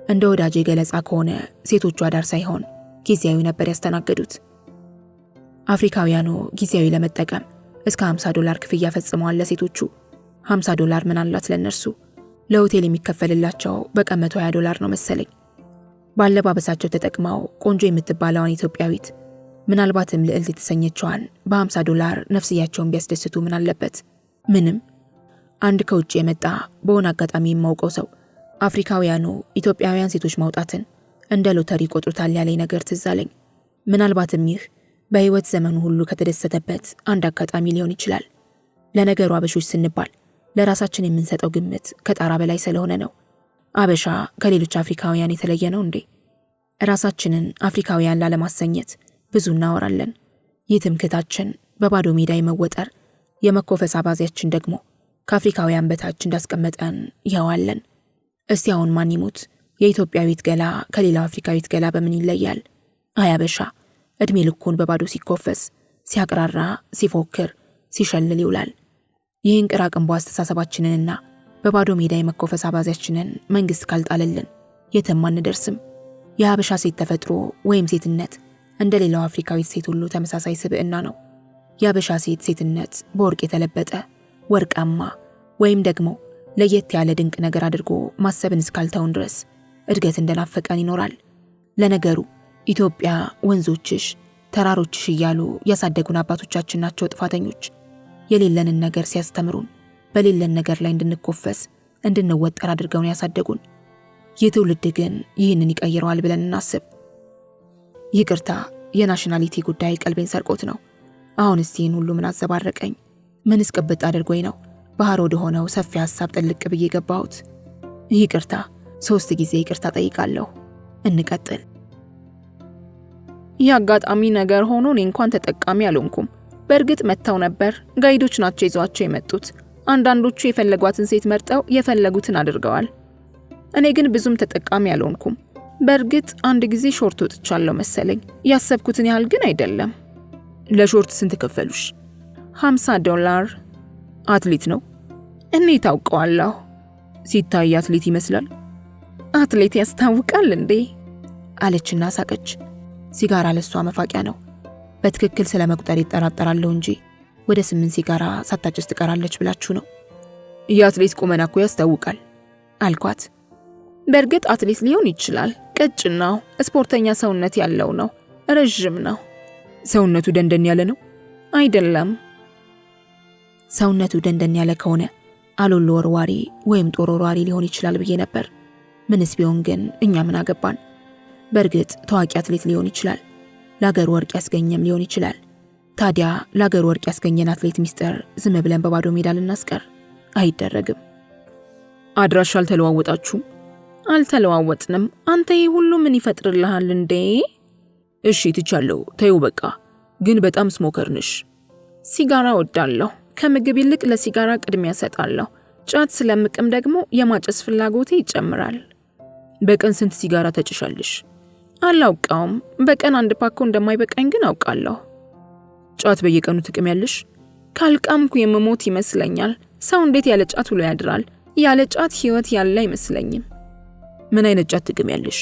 እንደ ወዳጄ ገለጻ ከሆነ ሴቶቹ አዳር ሳይሆን ጊዜያዊ ነበር ያስተናገዱት። አፍሪካውያኑ ጊዜያዊ ለመጠቀም እስከ $50 ክፍያ ፈጽመዋል ለሴቶቹ። $50 ምን አላት ለነርሱ? ለሆቴል የሚከፈልላቸው በቀን $120 ነው መሰለኝ። ባለባበሳቸው ተጠቅመው ቆንጆ የምትባለዋን ኢትዮጵያዊት ምናልባትም ልዕልት የተሰኘችዋን $50 ነፍስያቸውን ቢያስደስቱ ምን አለበት? ምንም። አንድ ከውጭ የመጣ በሆነ አጋጣሚ የማውቀው ሰው አፍሪካውያኑ ኢትዮጵያውያን ሴቶች ማውጣትን እንደ ሎተሪ ቆጥሩታል ያለኝ ነገር ትዝ አለኝ። ምናልባትም ይህ በህይወት ዘመኑ ሁሉ ከተደሰተበት አንድ አጋጣሚ ሊሆን ይችላል። ለነገሩ አበሾች ስንባል ለራሳችን የምንሰጠው ግምት ከጣራ በላይ ስለሆነ ነው። አበሻ ከሌሎች አፍሪካውያን የተለየ ነው እንዴ? ራሳችንን አፍሪካውያን ላለማሰኘት ብዙ እናወራለን። ይህ ትምክህታችን በባዶ ሜዳ የመወጠር የመኮፈስ አባዜያችን ደግሞ ከአፍሪካውያን በታች እንዳስቀመጠን ይኸዋለን። እስቲ አሁን ማን ይሙት የኢትዮጵያዊት ገላ ከሌላው አፍሪካዊት ገላ በምን ይለያል? አይ አበሻ እድሜ ልኩን በባዶ ሲኮፈስ፣ ሲያቅራራ፣ ሲፎክር፣ ሲሸልል ይውላል። ይህን ቅራቅንቦ አስተሳሰባችንንና በባዶ ሜዳ የመኮፈስ አባዜያችንን መንግስት ካልጣለልን የትም አንደርስም። የሀበሻ ሴት ተፈጥሮ ወይም ሴትነት እንደ ሌላው አፍሪካዊት ሴት ሁሉ ተመሳሳይ ስብዕና ነው። የሀበሻ ሴት ሴትነት በወርቅ የተለበጠ ወርቃማ ወይም ደግሞ ለየት ያለ ድንቅ ነገር አድርጎ ማሰብን እስካልተውን ድረስ እድገት እንደናፈቀን ይኖራል። ለነገሩ ኢትዮጵያ ወንዞችሽ፣ ተራሮችሽ እያሉ ያሳደጉን አባቶቻችን ናቸው ጥፋተኞች። የሌለንን ነገር ሲያስተምሩን በሌለን ነገር ላይ እንድንኮፈስ እንድንወጠር አድርገውን ያሳደጉን። ይህ ትውልድ ግን ይህንን ይቀይረዋል ብለን እናስብ። ይቅርታ፣ የናሽናሊቲ ጉዳይ ቀልቤን ሰርቆት ነው። አሁን እስቲ ይህን ሁሉ ምን አዘባረቀኝ? ምንስ ቅብጥ አድርጎኝ ነው ባህር ወደ ሆነው ሰፊ ሐሳብ ጥልቅ ብዬ ገባሁት? ይቅርታ፣ 3 ጊዜ ይቅርታ ጠይቃለሁ። እንቀጥል። ይህ አጋጣሚ ነገር ሆኖ እኔ እንኳን ተጠቃሚ አልሆንኩም። በእርግጥ መጥተው ነበር፣ ጋይዶች ናቸው ይዟቸው የመጡት። አንዳንዶቹ የፈለጓትን ሴት መርጠው የፈለጉትን አድርገዋል። እኔ ግን ብዙም ተጠቃሚ አልሆንኩም። በእርግጥ አንድ ጊዜ ሾርት ወጥቻለሁ መሰለኝ። ያሰብኩትን ያህል ግን አይደለም። ለሾርት ስንት ከፈሉሽ? $50። አትሌት ነው? እኔ ታውቀዋለሁ። ሲታይ አትሌት ይመስላል። አትሌት ያስታውቃል እንዴ? አለችና ሳቀች። ሲጋራ ለሷ መፋቂያ ነው። በትክክል ስለ መቁጠር ይጠራጠራለሁ እንጂ ወደ 8 ሲጋራ ሳታጭስ ትቀራለች ብላችሁ ነው? የአትሌት ቁመና እኮ ያስታውቃል አልኳት። በእርግጥ አትሌት ሊሆን ይችላል። ቀጭን ነው፣ ስፖርተኛ ሰውነት ያለው ነው፣ ረዥም ነው። ሰውነቱ ደንደን ያለ ነው? አይደለም። ሰውነቱ ደንደን ያለ ከሆነ አሎሎ ወርዋሪ ወይም ጦር ወርዋሪ ሊሆን ይችላል ብዬ ነበር። ምንስ ቢሆን ግን እኛ ምን አገባን? በእርግጥ ታዋቂ አትሌት ሊሆን ይችላል፣ ለሀገር ወርቅ ያስገኘም ሊሆን ይችላል። ታዲያ ለሀገር ወርቅ ያስገኘን አትሌት ሚስጥር ዝም ብለን በባዶ ሜዳ ልናስቀር አይደረግም። አድራሻ አልተለዋወጣችሁም? አልተለዋወጥንም። አንተ ይህ ሁሉ ምን ይፈጥርልሃል እንዴ? እሺ ትቻለሁ፣ ተይው በቃ። ግን በጣም ስሞከር ነሽ። ሲጋራ ወዳለሁ። ከምግብ ይልቅ ለሲጋራ ቅድሚያ ሰጣለሁ። ጫት ስለምቅም ደግሞ የማጨስ ፍላጎቴ ይጨምራል። በቀን ስንት ሲጋራ ተጭሻለሽ? አላውቀውም። በቀን 1 ፓኮ እንደማይበቃኝ ግን አውቃለሁ። ጫት በየቀኑ ትቅም ያለሽ? ካልቃምኩ የምሞት ይመስለኛል። ሰው እንዴት ያለ ጫት ውሎ ያድራል? ያለ ጫት ህይወት ያለ አይመስለኝም። ምን አይነት ጫት ትቅም ያለሽ?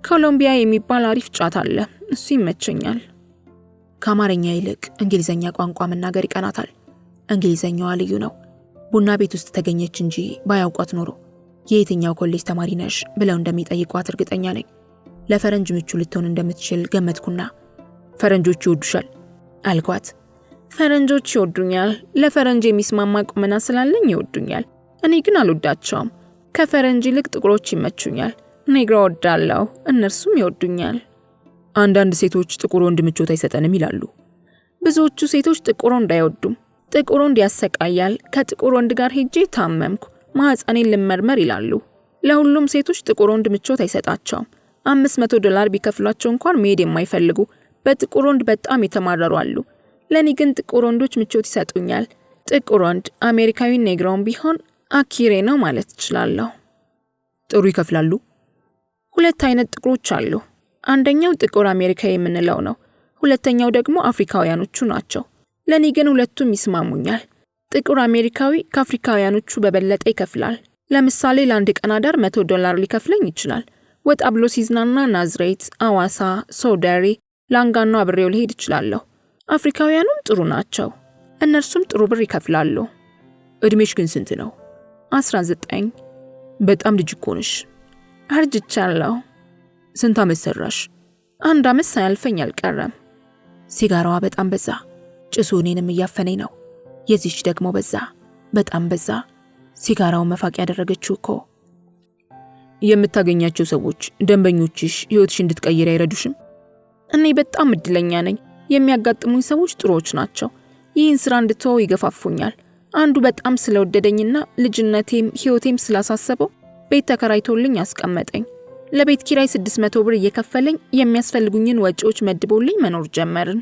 ኮሎምቢያ የሚባል አሪፍ ጫት አለ፣ እሱ ይመቸኛል። ከአማርኛ ይልቅ እንግሊዘኛ ቋንቋ መናገር ይቀናታል። እንግሊዘኛዋ ልዩ ነው። ቡና ቤት ውስጥ ተገኘች እንጂ ባያውቋት ኖሮ የየትኛው ኮሌጅ ተማሪ ነሽ ብለው እንደሚጠይቋት እርግጠኛ ነኝ። ለፈረንጅ ምቹ ልትሆን እንደምትችል ገመትኩና ፈረንጆች ይወዱሻል አልኳት። ፈረንጆች ይወዱኛል። ለፈረንጅ የሚስማማ ቁመና ስላለኝ ይወዱኛል። እኔ ግን አልወዳቸውም። ከፈረንጅ ይልቅ ጥቁሮች ይመቹኛል። ኔግሮ ወዳለሁ፣ እነርሱም ይወዱኛል። አንዳንድ ሴቶች ጥቁር ወንድ ምቾት አይሰጠንም ይላሉ። ብዙዎቹ ሴቶች ጥቁር ወንድ አይወዱም። ጥቁር ወንድ ያሰቃያል። ከጥቁር ወንድ ጋር ሄጄ ታመምኩ፣ ማህፀኔን ልመርመር ይላሉ። ለሁሉም ሴቶች ጥቁር ወንድ ምቾት አይሰጣቸውም። $500 ቢከፍሏቸው እንኳን መሄድ የማይፈልጉ በጥቁር ወንድ በጣም የተማረሩ አሉ። ለኔ ግን ጥቁር ወንዶች ምቾት ይሰጡኛል። ጥቁር ወንድ አሜሪካዊ ኔግሮም ቢሆን አኪሬ ነው ማለት እችላለሁ። ጥሩ ይከፍላሉ? 2 አይነት ጥቁሮች አሉ። አንደኛው ጥቁር አሜሪካዊ የምንለው ነው። ሁለተኛው ደግሞ አፍሪካውያኖቹ ናቸው። ለኔ ግን ሁለቱም ይስማሙኛል። ጥቁር አሜሪካዊ ከአፍሪካውያኖቹ በበለጠ ይከፍላል። ለምሳሌ ለአንድ ቀን አዳር $100 ሊከፍለኝ ይችላል። ወጣ ብሎ ሲዝናና ናዝሬት፣ አዋሳ፣ ሶደሪ፣ ላንጋኖ አብሬው ልሄድ ይችላለሁ። አፍሪካውያኑም ጥሩ ናቸው። እነርሱም ጥሩ ብር ይከፍላሉ። እድሜሽ ግን ስንት ነው? 19። በጣም ልጅ እኮ ነሽ። አርጅቻለሁ። ስንት ዓመት ሰራሽ? 1 ዓመት ሳያልፈኝ አልቀረም። ሲጋራዋ በጣም በዛ። ጭሱ እኔንም እያፈነኝ ነው። የዚች ደግሞ በዛ፣ በጣም በዛ። ሲጋራውን መፋቅ ያደረገችው እኮ። የምታገኛቸው ሰዎች ደንበኞችሽ ህይወትሽ እንድትቀይር አይረዱሽም? እኔ በጣም እድለኛ ነኝ። የሚያጋጥሙኝ ሰዎች ጥሩዎች ናቸው። ይህን ስራ እንድተወው ይገፋፉኛል። አንዱ በጣም ስለወደደኝና ልጅነቴም ህይወቴም ስላሳሰበው ቤት ተከራይቶልኝ አስቀመጠኝ። ለቤት ኪራይ 600 ብር እየከፈለኝ የሚያስፈልጉኝን ወጪዎች መድቦልኝ መኖር ጀመርን።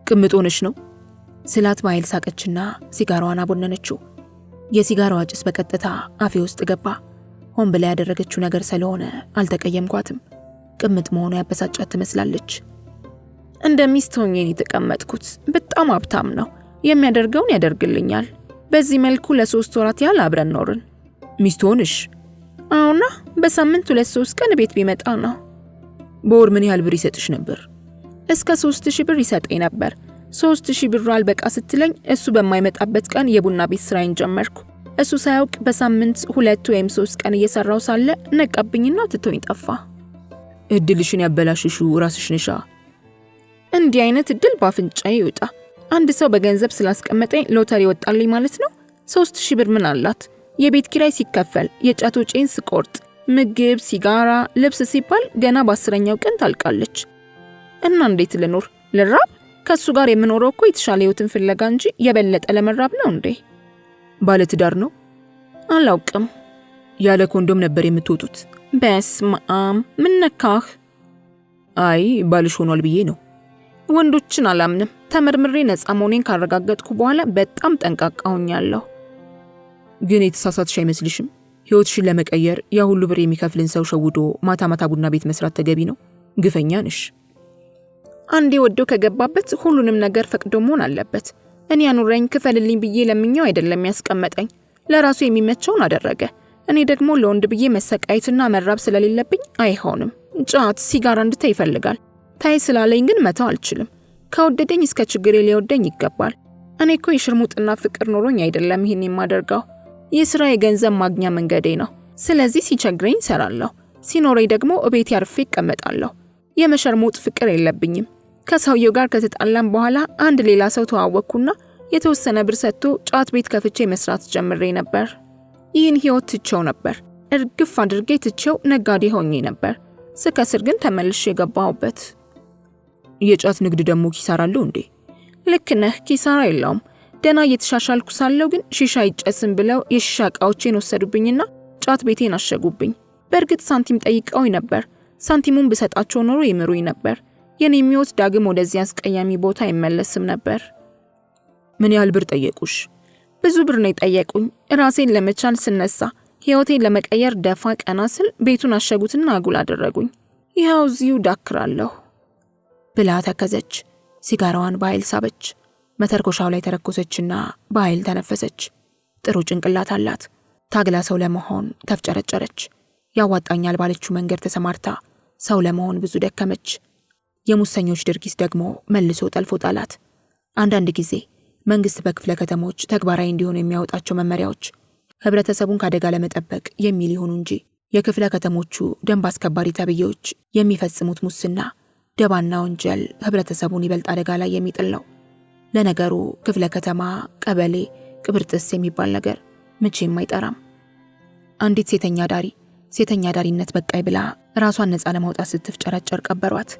ቅምጥ ሆነሽ ነው ስላት በኃይል ሳቀችና ሲጋራዋን አቦነነችው። የሲጋራዋ ጭስ በቀጥታ አፌ ውስጥ ገባ። ሆን ብላ ያደረገችው ነገር ስለሆነ አልተቀየምኳትም። ቅምጥ መሆኑ ያበሳጫት ትመስላለች። እንደ ሚስት ሆኜ ነው የተቀመጥኩት። በጣም ሀብታም ነው። የሚያደርገውን ያደርግልኛል። በዚህ መልኩ ለ3 ወራት ያህል አብረን ኖርን። ሚስት ሆንሽ? አዎና፣ በሳምንት 2-3 ቀን ቤት ቢመጣ ነው። በወር ምን ያህል ብር ይሰጥሽ ነበር? እስከ 3000 ብር ይሰጠኝ ነበር። 3000 ብር አልበቃ ስትለኝ እሱ በማይመጣበት ቀን የቡና ቤት ስራዬን ጀመርኩ። እሱ ሳያውቅ በሳምንት 2 ወይም 3 ቀን እየሰራው ሳለ ነቃብኝና ትቶኝ ጠፋ። እድልሽን ያበላሽሽው ራስሽ ነሻ። እንዲህ አይነት እድል ባፍንጫዬ ይውጣ። አንድ ሰው በገንዘብ ስላስቀመጠኝ ሎተሪ ወጣልኝ ማለት ነው። 3000 ብር ምን አላት? የቤት ኪራይ ሲከፈል፣ የጫት ወጪን ስቆርጥ፣ ምግብ፣ ሲጋራ፣ ልብስ ሲባል ገና በ10ኛው ቀን ታልቃለች። እና እንዴት ልኖር? ልራብ? ከሱ ጋር የምኖረው እኮ የተሻለ ህይወትን ፍለጋ እንጂ የበለጠ ለመራብ ነው እንዴ? ባለ ትዳር ነው? አላውቅም። ያለ ኮንዶም ነበር የምትወጡት? በስማም፣ ምን ነካህ? አይ ባልሽ ሆኗል ብዬ ነው። ወንዶችን አላምንም። ተመርምሬ ነፃ መሆኔን ካረጋገጥኩ በኋላ በጣም ጠንቃቃ ሆኛለሁ። ግን የተሳሳትሽ አይመስልሽም? ህይወትሽን ለመቀየር ያ ሁሉ ብር የሚከፍልን ሰው ሸውዶ ማታ ማታ ቡና ቤት መስራት ተገቢ ነው? ግፈኛ ነሽ። አንዴ ወዶ ከገባበት ሁሉንም ነገር ፈቅዶ መሆን አለበት። እኔ አኑረኝ ክፈልልኝ ብዬ ለምኛው አይደለም ያስቀመጠኝ። ለራሱ የሚመቸውን አደረገ። እኔ ደግሞ ለወንድ ብዬ መሰቃየትና መራብ ስለሌለብኝ አይሆንም። ጫት፣ ሲጋራ እንድተይ ይፈልጋል። ታይ ስላለኝ ግን መተው አልችልም። ከወደደኝ እስከ ችግሬ ሊወደኝ ይገባል። እኔ እኮ የሽርሙጥና ፍቅር ኖሮኝ አይደለም ይሄን የማደርገው። የሥራ የገንዘብ ማግኛ መንገዴ ነው። ስለዚህ ሲቸግረኝ እሰራለሁ፣ ሲኖረኝ ደግሞ እቤት ያርፌ እቀመጣለሁ። የመሸርሙጥ ፍቅር የለብኝም። ከሰውየው ጋር ከተጣላም በኋላ አንድ ሌላ ሰው ተዋወቅኩና የተወሰነ ብር ሰጥቶ ጫት ቤት ከፍቼ መስራት ጀምሬ ነበር። ይህን ህይወት ትቼው ነበር። እርግፍ አድርጌ ትቼው ነጋዴ ሆኜ ነበር። ስከስር ግን ተመልሼ የገባሁበት። የጫት ንግድ ደግሞ ኪሳራ አለው እንዴ? ልክ ነህ፣ ኪሳራ የለውም። ደና እየተሻሻልኩ ሳለሁ ግን ሺሻ ይጨስም ብለው የሺሻ እቃዎቼን ወሰዱብኝና ጫት ቤቴን አሸጉብኝ። በእርግጥ ሳንቲም ጠይቀውኝ ነበር። ሳንቲሙን ብሰጣቸው ኖሮ ይምሩኝ ነበር። የኔ የሚወት ዳግም ወደዚህ አስቀያሚ ቦታ አይመለስም ነበር። ምን ያህል ብር ጠየቁሽ? ብዙ ብር ነው የጠየቁኝ። ራሴን ለመቻል ስነሳ፣ ህይወቴን ለመቀየር ደፋ ቀና ስል ቤቱን አሸጉትና አጉል አደረጉኝ። ይኸው እዚሁ ዳክራለሁ ብላ ተከዘች። ሲጋራዋን በኃይል ሳበች። መተርኮሻው ላይ ተረኮሰችና በኃይል ተነፈሰች። ጥሩ ጭንቅላት አላት። ታግላ ሰው ለመሆን ተፍጨረጨረች። ያዋጣኛል ባለችው መንገድ ተሰማርታ ሰው ለመሆን ብዙ ደከመች። የሙሰኞች ድርጊት ደግሞ መልሶ ጠልፎ ጣላት። አንዳንድ ጊዜ መንግስት በክፍለ ከተሞች ተግባራዊ እንዲሆኑ የሚያወጣቸው መመሪያዎች ህብረተሰቡን ከአደጋ ለመጠበቅ የሚል ይሆኑ እንጂ የክፍለ ከተሞቹ ደንብ አስከባሪ ተብዬዎች የሚፈጽሙት ሙስና፣ ደባና ወንጀል ህብረተሰቡን ይበልጥ አደጋ ላይ የሚጥል ነው። ለነገሩ ክፍለ ከተማ፣ ቀበሌ፣ ቅብርጥስ የሚባል ነገር መቼም አይጠራም። አንዲት ሴተኛ ዳሪነት በቃይ ብላ ራሷን ነፃ ለማውጣት ስትፍጨረጨር ቀበሯት።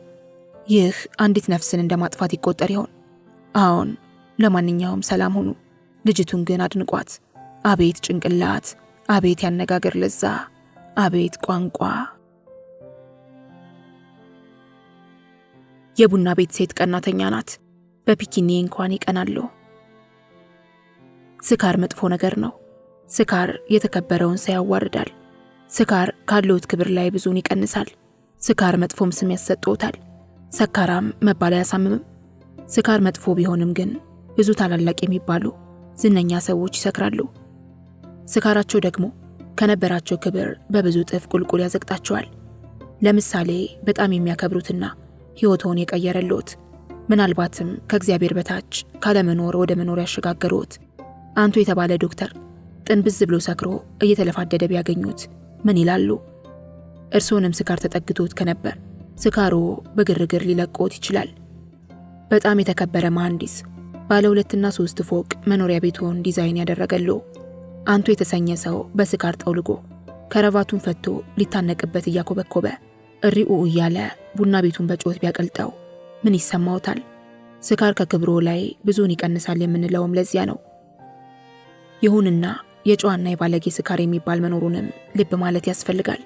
ይህ አንዲት ነፍስን እንደማጥፋት ይቆጠር ይሆን? አዎን። ለማንኛውም ሰላም ሁኑ። ልጅቱን ግን አድንቋት። አቤት ጭንቅላት፣ አቤት ያነጋገር ለዛ፣ አቤት ቋንቋ። የቡና ቤት ሴት ቀናተኛ ናት። በፒኪኒ እንኳን ይቀናሉ። ስካር መጥፎ ነገር ነው። ስካር የተከበረውን ሰው ያዋርዳል። ስካር ካለውት ክብር ላይ ብዙን ይቀንሳል። ስካር መጥፎም ስም ያሰጥቶታል። ሰካራም መባል አያሳምምም። ስካር መጥፎ ቢሆንም ግን ብዙ ታላላቅ የሚባሉ ዝነኛ ሰዎች ይሰክራሉ። ስካራቸው ደግሞ ከነበራቸው ክብር በብዙ ጥፍ ቁልቁል ያዘቅጣቸዋል። ለምሳሌ በጣም የሚያከብሩትና ሕይወቶን የቀየረልዎት፣ ምናልባትም ከእግዚአብሔር በታች ካለመኖር ወደ መኖር ያሸጋገሩት አንቱ የተባለ ዶክተር ጥንብዝ ብሎ ሰክሮ እየተለፋደደ ቢያገኙት ምን ይላሉ? እርሶንም ስካር ተጠግቶት ከነበር ስካሮ በግርግር ሊለቆት ይችላል። በጣም የተከበረ መሐንዲስ ባለ 2 እና 3 ፎቅ መኖሪያ ቤቱን ዲዛይን ያደረገሉ አንቱ የተሰኘ ሰው በስካር ጠውልጎ ከረቫቱን ፈቶ ሊታነቅበት እያኮበኮበ እሪኡ እያለ ቡና ቤቱን በጩኸት ቢያቀልጠው ምን ይሰማውታል? ስካር ከክብሮ ላይ ብዙን ይቀንሳል የምንለውም ለዚያ ነው። ይሁንና የጨዋና የባለጌ ስካር የሚባል መኖሩንም ልብ ማለት ያስፈልጋል።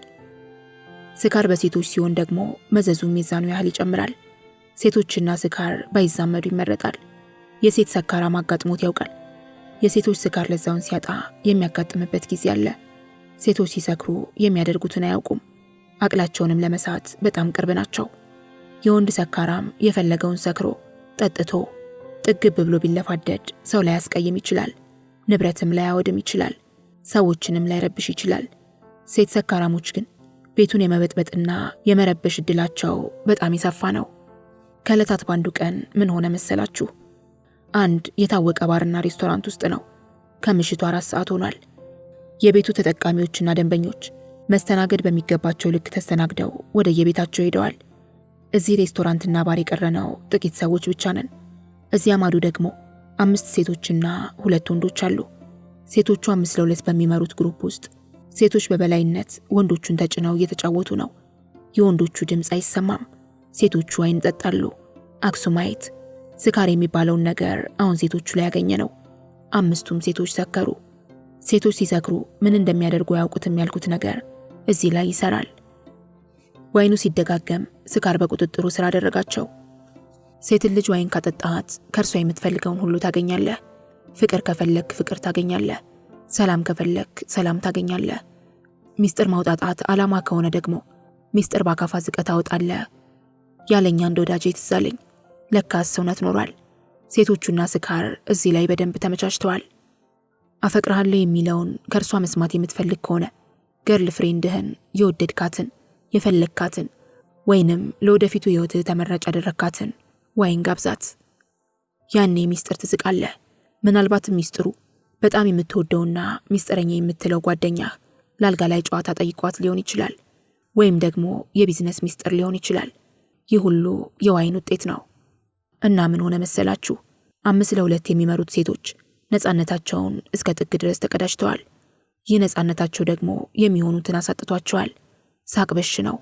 ስካር በሴቶች ሲሆን ደግሞ መዘዙ ሚዛኑ ያህል ይጨምራል። ሴቶችና ስካር ባይዛመዱ ይመረጣል። የሴት ሰካራም አጋጥሞት ያውቃል። የሴቶች ስካር ለዛውን ሲያጣ የሚያጋጥምበት ጊዜ አለ። ሴቶች ሲሰክሩ የሚያደርጉትን አያውቁም። አቅላቸውንም ለመሳት በጣም ቅርብ ናቸው። የወንድ ሰካራም የፈለገውን ሰክሮ ጠጥቶ ጥግብ ብሎ ቢለፋደድ ሰው ላይ ያስቀይም ይችላል። ንብረትም ላይ ያወድም ይችላል። ሰዎችንም ላይ ረብሽ ይችላል። ሴት ሰካራሞች ግን ቤቱን የመበጥበጥና የመረበሽ እድላቸው በጣም የሰፋ ነው። ከዕለታት ባንዱ ቀን ምን ሆነ መሰላችሁ? አንድ የታወቀ ባርና ሬስቶራንት ውስጥ ነው። ከምሽቱ 4 ሰዓት ሆኗል። የቤቱ ተጠቃሚዎችና ደንበኞች መስተናገድ በሚገባቸው ልክ ተስተናግደው ወደ የቤታቸው ሄደዋል። እዚህ ሬስቶራንትና ባር የቀረነው ጥቂት ሰዎች ብቻ ነን። እዚያ ማዶ ደግሞ 5 ሴቶችና 2 ወንዶች አሉ። ሴቶቹ 5 ለ2 በሚመሩት ግሩፕ ውስጥ ሴቶች በበላይነት ወንዶቹን ተጭነው እየተጫወቱ ነው። የወንዶቹ ድምፅ አይሰማም። ሴቶቹ አይን ጠጣሉ። አክሱማይት ስካር የሚባለውን ነገር አሁን ሴቶቹ ላይ ያገኘ ነው። 5ቱም ሴቶች ሰከሩ። ሴቶች ሲሰክሩ ምን እንደሚያደርጉ ያውቁትም ያልኩት ነገር እዚህ ላይ ይሰራል። ዋይኑ ሲደጋገም ስካር በቁጥጥሩ ስራ አደረጋቸው። ሴትን ልጅ ዋይን ካጠጣሃት ከእርሷ የምትፈልገውን ሁሉ ታገኛለህ። ፍቅር ከፈለክ ፍቅር ታገኛለህ። ሰላም ከፈለክ ሰላም ታገኛለህ። ሚስጥር ማውጣጣት ዓላማ ከሆነ ደግሞ ሚስጥር ባካፋ ዝቀት አወጣለህ። ያለኛ እንደ ወዳጄ ትዛለኝ። ለካስ እውነት ኖሯል። ሴቶቹና ስካር እዚህ ላይ በደንብ ተመቻችተዋል። አፈቅርሃለሁ የሚለውን ከእርሷ መስማት የምትፈልግ ከሆነ ገርል ፍሬንድህን የወደድካትን የፈለግካትን ወይንም ለወደፊቱ ሕይወትህ ተመራጭ ያደረካትን ዋይን ጋብዛት። ያኔ ሚስጥር ትስቃለህ። ምናልባትም ሚስጥሩ በጣም የምትወደውና ሚስጥረኛ የምትለው ጓደኛህ ላልጋ ላይ ጨዋታ ጠይቋት ሊሆን ይችላል፣ ወይም ደግሞ የቢዝነስ ሚስጥር ሊሆን ይችላል። ይህ ሁሉ የዋይን ውጤት ነው። እና ምን ሆነ መሰላችሁ? 5-2 የሚመሩት ሴቶች ነፃነታቸውን እስከ ጥግ ድረስ ተቀዳጅተዋል። ይህ ነፃነታቸው ደግሞ የሚሆኑትን አሳጥቷቸዋል። ሳቅ በሽ ነው።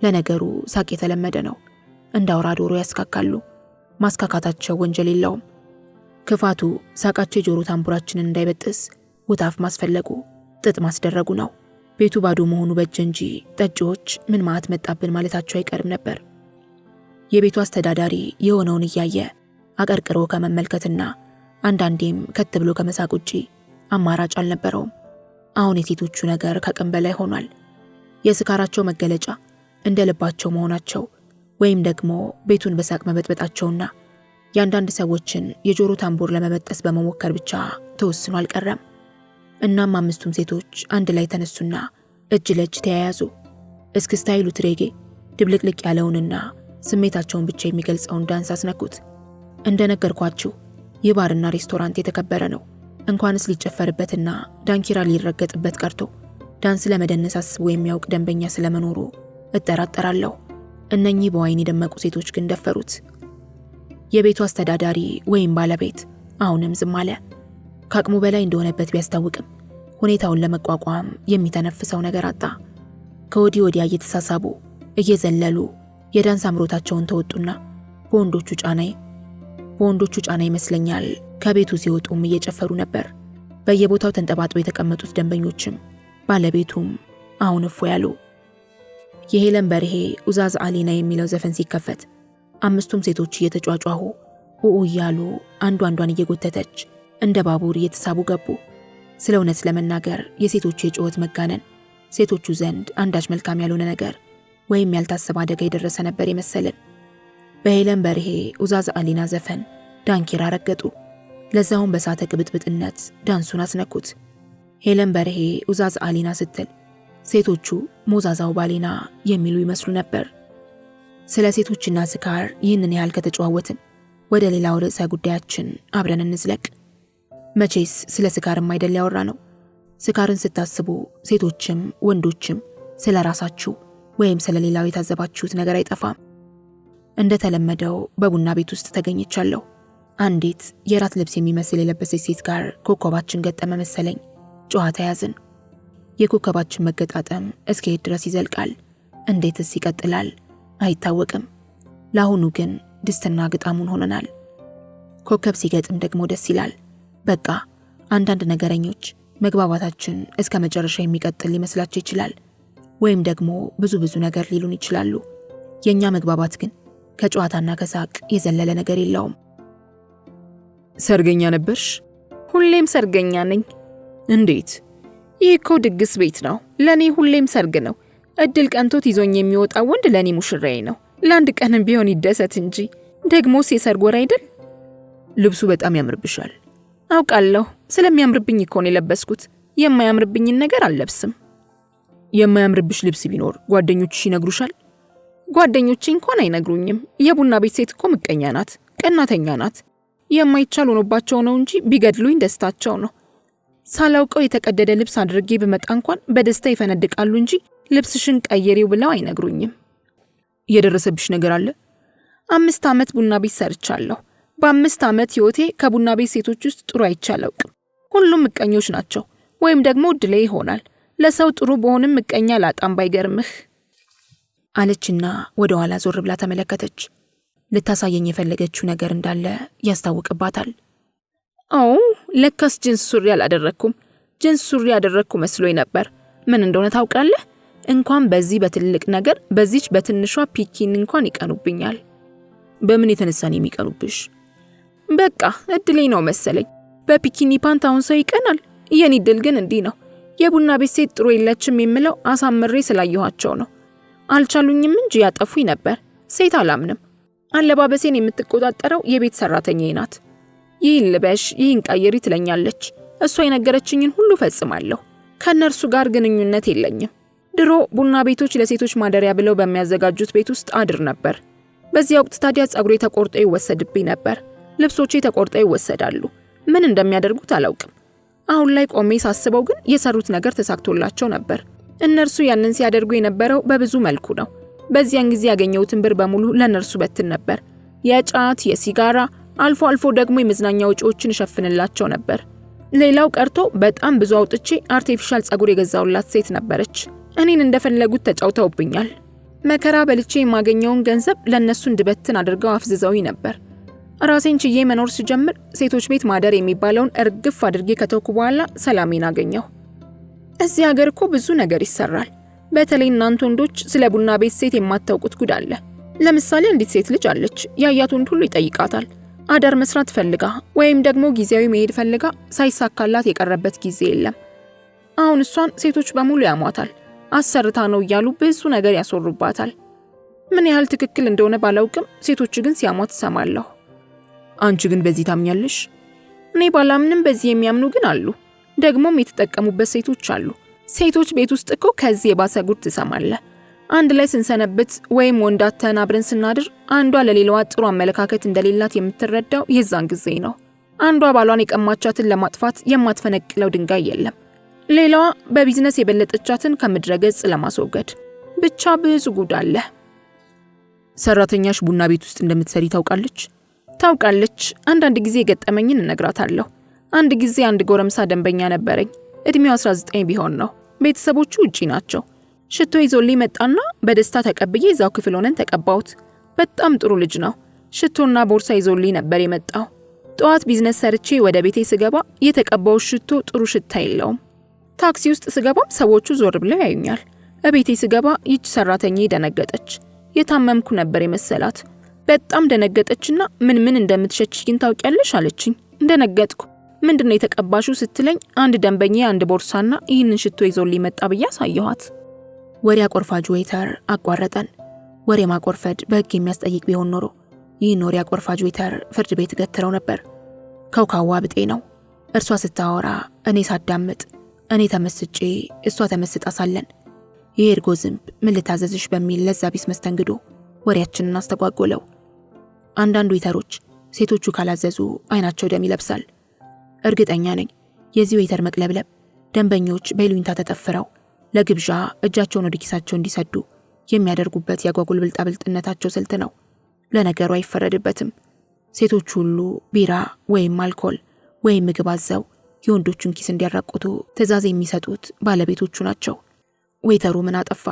ለነገሩ ሳቅ የተለመደ ነው። እንደ አውራ ዶሮ ያስካካሉ። ማስካካታቸው ወንጀል የለውም። ክፋቱ ሳቃቸው የጆሮ ታምቡራችንን እንዳይበጥስ ውታፍ ማስፈለጉ፣ ጥጥ ማስደረጉ ነው። ቤቱ ባዶ መሆኑ በጀ እንጂ ጠጪዎች ምን ማዕት መጣብን ማለታቸው አይቀርም ነበር። የቤቱ አስተዳዳሪ የሆነውን እያየ አቀርቅሮ ከመመልከትና አንዳንዴም ከት ብሎ ከመሳቅ ውጪ አማራጭ አልነበረውም። አሁን የሴቶቹ ነገር ከቅም በላይ ሆኗል። የስካራቸው መገለጫ እንደ ልባቸው መሆናቸው ወይም ደግሞ ቤቱን በሳቅ መበጥበጣቸውና የአንዳንድ ሰዎችን የጆሮ ታምቡር ለመበጠስ በመሞከር ብቻ ተወስኖ አልቀረም። እናም 5ቱም ሴቶች አንድ ላይ ተነሱና እጅ ለእጅ ተያያዙ። እስክስታ ይሉት ሬጌ ድብልቅልቅ ያለውንና ስሜታቸውን ብቻ የሚገልጸውን ዳንስ አስነኩት። እንደነገርኳችሁ ይህ ባርና ሬስቶራንት የተከበረ ነው። እንኳንስ ሊጨፈርበትና ዳንኪራ ሊረገጥበት ቀርቶ ዳንስ ለመደነስ አስቦ የሚያውቅ ደንበኛ ስለመኖሩ እጠራጠራለሁ። እነኚህ በዋይን የደመቁ ሴቶች ግን ደፈሩት። የቤቱ አስተዳዳሪ ወይም ባለቤት አሁንም ዝም አለ። ከአቅሙ በላይ እንደሆነበት ቢያስታውቅም ሁኔታውን ለመቋቋም የሚተነፍሰው ነገር አጣ። ከወዲህ ወዲያ እየተሳሳቡ እየዘለሉ የዳንስ አምሮታቸውን ተወጡና በወንዶቹ ጫና ይመስለኛል ከቤቱ ሲወጡም እየጨፈሩ ነበር። በየቦታው ተንጠባጥበው የተቀመጡት ደንበኞችም ባለቤቱም አሁን እፎ ያሉ። የሄለን በርሄ ኡዛዝ አሊና የሚለው ዘፈን ሲከፈት 5ቱም ሴቶች እየተጫጫሁ እያሉ አንዷን እየጎተተች እንደ ባቡር እየተሳቡ ገቡ። ስለ እውነት ለመናገር የሴቶቹ የጩኸት መጋነን ሴቶቹ ዘንድ አንዳች መልካም ያልሆነ ነገር ወይም ያልታሰበ አደጋ የደረሰ ነበር የመሰለን። በሄለን በርሄ ኡዛዝ አሊና ዘፈን ዳንኪራ ረገጡ። ለዛውም በሳተ ቅብጥብጥነት ዳንሱን አስነኩት። ሄለን በርሄ ኡዛዝ አሊና ስትል ሴቶቹ ሞዛዛው ባሌና የሚሉ ይመስሉ ነበር። ስለ ሴቶችና ስካር ይህንን ያህል ከተጨዋወትን ወደ ሌላው ርዕሰ ጉዳያችን አብረን እንዝለቅ። መቼስ ስለ ስካርም አይደል ያወራ ነው። ስካርን ስታስቡ ሴቶችም ወንዶችም ስለ ራሳችሁ ወይም ስለ ሌላው የታዘባችሁት ነገር አይጠፋም። እንደተለመደው በቡና ቤት ውስጥ ተገኝቻለሁ። አንዲት የራት ልብስ የሚመስል የለበሰች ሴት ጋር ኮከባችን ገጠመ መሰለኝ። ጨዋታ ያዝን። የኮከባችን መገጣጠም እስከየት ድረስ ይዘልቃል? እንዴትስ ይቀጥላል? አይታወቅም። ለአሁኑ ግን ድስትና ግጣሙን ሆነናል። ኮከብ ሲገጥም ደግሞ ደስ ይላል። በቃ አንዳንድ ነገረኞች መግባባታችን እስከ መጨረሻ የሚቀጥል ሊመስላቸው ይችላል። ወይም ደግሞ ብዙ ነገር ሊሉን ይችላሉ። የኛ መግባባት ግን ከጨዋታና ከሳቅ የዘለለ ነገር የለውም። ሰርገኛ ነበርሽ? ሁሌም ሰርገኛ ነኝ። እንዴት? ይህ እኮ ድግስ ቤት ነው። ለኔ ሁሌም ሰርግ ነው። እድል ቀንቶት ይዞኝ የሚወጣ ወንድ ለኔ ሙሽራዬ ነው። ለአንድ ቀንም ቢሆን ይደሰት እንጂ። ደግሞስ የሰርግ ወር አይደል? ልብሱ በጣም ያምርብሻል። አውቃለሁ። ስለሚያምርብኝ እኮ ነው የለበስኩት። የማያምርብኝን ነገር አልለብስም። የማያምርብሽ ልብስ ቢኖር ጓደኞችሽ ይነግሩሻል? ጓደኞቼ እንኳን አይነግሩኝም። የቡና ቤት ሴት እኮ ምቀኛ ናት፣ ቀናተኛ ናት። የማይቻል ሆኖባቸው ነው እንጂ ቢገድሉኝ ደስታቸው ነው። ሳላውቀው የተቀደደ ልብስ አድርጌ ብመጣ እንኳን በደስታ ይፈነድቃሉ እንጂ ልብስሽን ቀይሪው ብለው አይነግሩኝም። የደረሰብሽ ነገር አለ? 5 ዓመት ቡና ቤት ሰርቻለሁ። በ5 ዓመት ህይወቴ ከቡና ቤት ሴቶች ውስጥ ጥሩ አይቼ አላውቅም። ሁሉም ምቀኞች ናቸው። ወይም ደግሞ እድሌ ይሆናል። ለሰው ጥሩ በሆንም ምቀኛ ላጣም ባይገርምህ አለችና ወደ ኋላ ዞር ብላ ተመለከተች። ልታሳየኝ የፈለገችው ነገር እንዳለ ያስታውቅባታል። ለካስ ጅንስ ሱሪ አላደረኩም። ጅንስ ሱሪ ያደረኩ መስሎኝ ነበር። ምን እንደሆነ ታውቃለህ? እንኳን በዚህ በትልቅ ነገር በዚች በትንሿ ፒኪን እንኳን ይቀኑብኛል። በምን የተነሳን የሚቀኑብሽ? በቃ እድሌ ነው መሰለኝ። በፒኪኒ ፓንት አሁን ሰው ይቀናል። የኔ እድል ግን እንዲህ ነው። የቡና ቤት ሴት ጥሩ የለችም የምለው አሳምሬ ስላየኋቸው ነው። አልቻሉኝም እንጂ ያጠፉኝ ነበር። ሴት አላምንም። አለባበሴን የምትቆጣጠረው የቤት ሰራተኛዬ ናት። ይህን ልበሽ፣ ይህን ቀይሪ ትለኛለች። እሷ የነገረችኝን ሁሉ ፈጽማለሁ። ከነርሱ ጋር ግንኙነት የለኝም። ድሮ ቡና ቤቶች ለሴቶች ማደሪያ ብለው በሚያዘጋጁት ቤት ውስጥ አድር ነበር። በዚያ ወቅት ታዲያ ጸጉሬ ተቆርጦ ይወሰድብኝ ነበር። ልብሶቼ ተቆርጠው ይወሰዳሉ። ምን እንደሚያደርጉት አላውቅም። አሁን ላይ ቆሜ ሳስበው ግን የሰሩት ነገር ተሳክቶላቸው ነበር። እነርሱ ያንን ሲያደርጉ የነበረው በብዙ መልኩ ነው። በዚያን ጊዜ ያገኘሁትን ብር በሙሉ ለነርሱ በትን ነበር። የጫት፣ የሲጋራ፣ አልፎ አልፎ ደግሞ የመዝናኛ ወጪዎችን እሸፍንላቸው ነበር። ሌላው ቀርቶ በጣም ብዙ አውጥቼ አርቲፊሻል ጸጉር የገዛውላት ሴት ነበረች። እኔን እንደፈለጉት ተጫውተውብኛል። መከራ በልቼ የማገኘውን ገንዘብ ለነሱ እንድበትን አድርገው አፍዝዘውኝ ነበር። ራሴን ችዬ መኖር ሲጀምር ሴቶች ቤት ማደር የሚባለውን እርግፍ አድርጌ ከተውኩ በኋላ ሰላሜን አገኘሁ። እዚህ ሀገር እኮ ብዙ ነገር ይሰራል። በተለይ እናንተ ወንዶች ስለ ቡና ቤት ሴት የማታውቁት ጉድ አለ። ለምሳሌ አንዲት ሴት ልጅ አለች። ያያት ወንድ ሁሉ ይጠይቃታል። አዳር መስራት ፈልጋ ወይም ደግሞ ጊዜያዊ መሄድ ፈልጋ ሳይሳካላት የቀረበት ጊዜ የለም። አሁን እሷን ሴቶች በሙሉ ያሟታል። አሰርታ ነው እያሉ ብዙ ነገር ያስወሩባታል። ምን ያህል ትክክል እንደሆነ ባላውቅም ሴቶች ግን ሲያሟት ሰማለሁ። አንቺ ግን በዚህ ታምኛለሽ? እኔ ባላምንም በዚህ የሚያምኑ ግን አሉ። ደግሞም የተጠቀሙበት ሴቶች አሉ። ሴቶች ቤት ውስጥ እኮ ከዚህ የባሰ ጉድ ትሰማለህ። አንድ ላይ ስንሰነብት ወይም ወንዳተን አብረን ስናድር አንዷ ለሌላዋ ጥሩ አመለካከት እንደሌላት የምትረዳው የዛን ጊዜ ነው። አንዷ ባሏን የቀማቻትን ለማጥፋት የማትፈነቅለው ድንጋይ የለም። ሌላዋ በቢዝነስ የበለጠቻትን ከምድረ ገጽ ለማስወገድ። ብቻ ብዙ ጉድ አለ። ሰራተኛሽ ቡና ቤት ውስጥ እንደምትሰሪ ታውቃለች? ታውቃለች። አንዳንድ ጊዜ የገጠመኝን እነግራታለሁ። አንድ ጊዜ አንድ ጎረምሳ ደንበኛ ነበረኝ። እድሜው 19 ቢሆን ነው። ቤተሰቦቹ ውጪ ናቸው። ሽቶ ይዞልኝ መጣና በደስታ ተቀብዬ እዛው ክፍል ሆነን ተቀባሁት። በጣም ጥሩ ልጅ ነው። ሽቶና ቦርሳ ይዞልኝ ነበር የመጣው። ጠዋት ቢዝነስ ሰርቼ ወደ ቤቴ ስገባ የተቀባው ሽቶ ጥሩ ሽታ የለውም። ታክሲ ውስጥ ስገባም ሰዎቹ ዞር ብለው ያዩኛል። እቤቴ ስገባ ይች ሰራተኛ ደነገጠች። የታመምኩ ነበር የመሰላት። በጣም ደነገጠችና ምን እንደምትሸችኝ ታውቂያለሽ አለችኝ። ደነገጥኩ። ምንድነው የተቀባሹ ስትለኝ አንድ ደንበኛ አንድ ቦርሳና ይህንን ሽቶ ይዞልኝ መጣ ብዬ አሳየኋት። ወሬ አቆርፋጅ ዌይተር አቋረጠን። ወሬ ማቆርፈድ በሕግ የሚያስጠይቅ ቢሆን ኖሮ ይህን ወሬ አቆርፋጅ ዌይተር ፍርድ ቤት ገትረው ነበር። ከውካዋ ብጤ ነው። እርሷ ስታወራ እኔ ሳዳምጥ፣ እኔ ተመስጬ እሷ ተመስጣ ሳለን ይሄ እርጎ ዝንብ ምን ልታዘዝሽ በሚል ለዛ ቢስ መስተንግዶ ወሬያችንን አስተጓጎለው። አንዳንድ ዌይተሮች ሴቶቹ ካላዘዙ አይናቸው ደም ይለብሳል። እርግጠኛ ነኝ የዚህ ዌይተር መቅለብለብ ደንበኞች በይሉኝታ ተጠፍረው ለግብዣ እጃቸውን ወደ ኪሳቸው እንዲሰዱ የሚያደርጉበት ያጓጉል ብልጣብልጥነታቸው ስልት ነው። ለነገሩ አይፈረድበትም። ሴቶቹ ሁሉ ቢራ ወይም አልኮል ወይም ምግብ አዘው የወንዶቹን ኪስ እንዲያራቁቱ ትዕዛዝ የሚሰጡት ባለቤቶቹ ናቸው። ዌይተሩ ምን አጠፋ?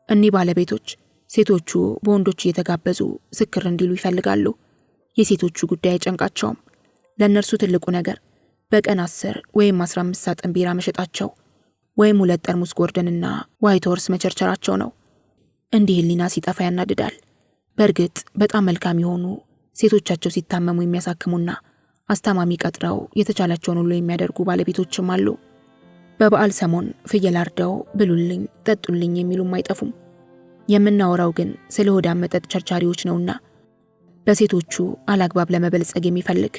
እኒህ ባለቤቶች ሴቶቹ በወንዶች እየተጋበዙ ስክር እንዲሉ ይፈልጋሉ። የሴቶቹ ጉዳይ አይጨንቃቸውም። ለእነርሱ ትልቁ ነገር በቀን 10 ወይም 15 ሳጥን ቢራ መሸጣቸው ወይም 2 ጠርሙስ ጎርደንና ዋይት ሆርስ መቸርቸራቸው ነው። እንዲህ ህሊና ሲጠፋ ያናድዳል። በእርግጥ በጣም መልካም የሆኑ ሴቶቻቸው ሲታመሙ የሚያሳክሙና አስታማሚ ቀጥረው የተቻላቸውን ሁሉ የሚያደርጉ ባለቤቶችም አሉ። በበዓል ሰሞን ፍየል አርደው ብሉልኝ፣ ጠጡልኝ የሚሉም አይጠፉም። የምናወራው ግን ስለ ሆዳም መጠጥ ቸርቻሪዎች ነውና በሴቶቹ አላግባብ ለመበልጸግ የሚፈልግ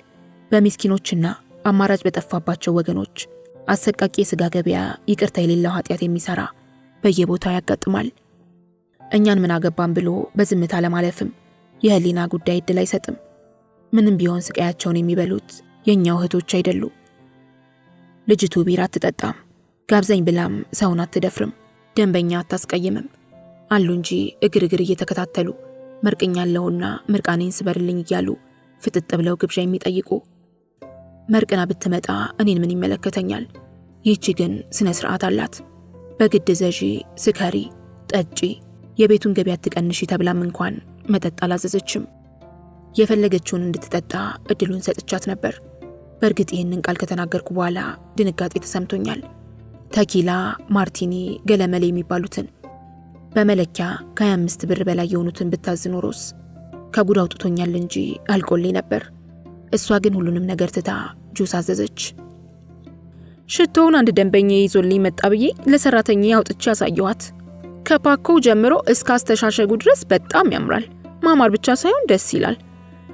በሚስኪኖችና አማራጭ በጠፋባቸው ወገኖች አሰቃቂ የሥጋ ገበያ ይቅርታ የሌለው ኃጢአት የሚሰራ በየቦታው ያጋጥማል። እኛን ምን አገባን ብሎ በዝምታ ለማለፍም የህሊና ጉዳይ እድል አይሰጥም። ምንም ቢሆን ስቃያቸውን የሚበሉት የኛው እህቶች አይደሉ። ልጅቱ ቢራ አትጠጣም፣ ጋብዘኝ ብላም ሰውን አትደፍርም፣ ደንበኛ አታስቀይምም። አሉ እንጂ እግር እየተከታተሉ መርቅኛለሁና ምርቃኔን ስበርልኝ እያሉ ፍጥጥ ብለው ግብዣ የሚጠይቁ። መርቅና ብትመጣ እኔን ምን ይመለከተኛል? ይህቺ ግን ስነ ስርዓት አላት። በግድ ዘዢ፣ ስከሪ፣ ጠጪ፣ የቤቱን ገቢ አትቀንሺ ተብላም እንኳን መጠጥ አላዘዘችም። የፈለገችውን እንድትጠጣ እድሉን ሰጥቻት ነበር። በእርግጥ ይህንን ቃል ከተናገርኩ በኋላ ድንጋጤ ተሰምቶኛል። ተኪላ፣ ማርቲኒ፣ ገለመሌ የሚባሉትን በመለኪያ ከ25 ብር በላይ የሆኑትን ብታዝ ኖሮስ ከጉድ አውጥቶኛል እንጂ አልቆሌ ነበር። እሷ ግን ሁሉንም ነገር ትታ ጁስ አዘዘች። ሽቶውን አንድ ደንበኛ ይዞልኝ መጣ ብዬ ለሰራተኛ አውጥቼ ያሳየኋት። ከፓኮው ጀምሮ እስከ አስተሻሸጉ ድረስ በጣም ያምራል። ማማር ብቻ ሳይሆን ደስ ይላል።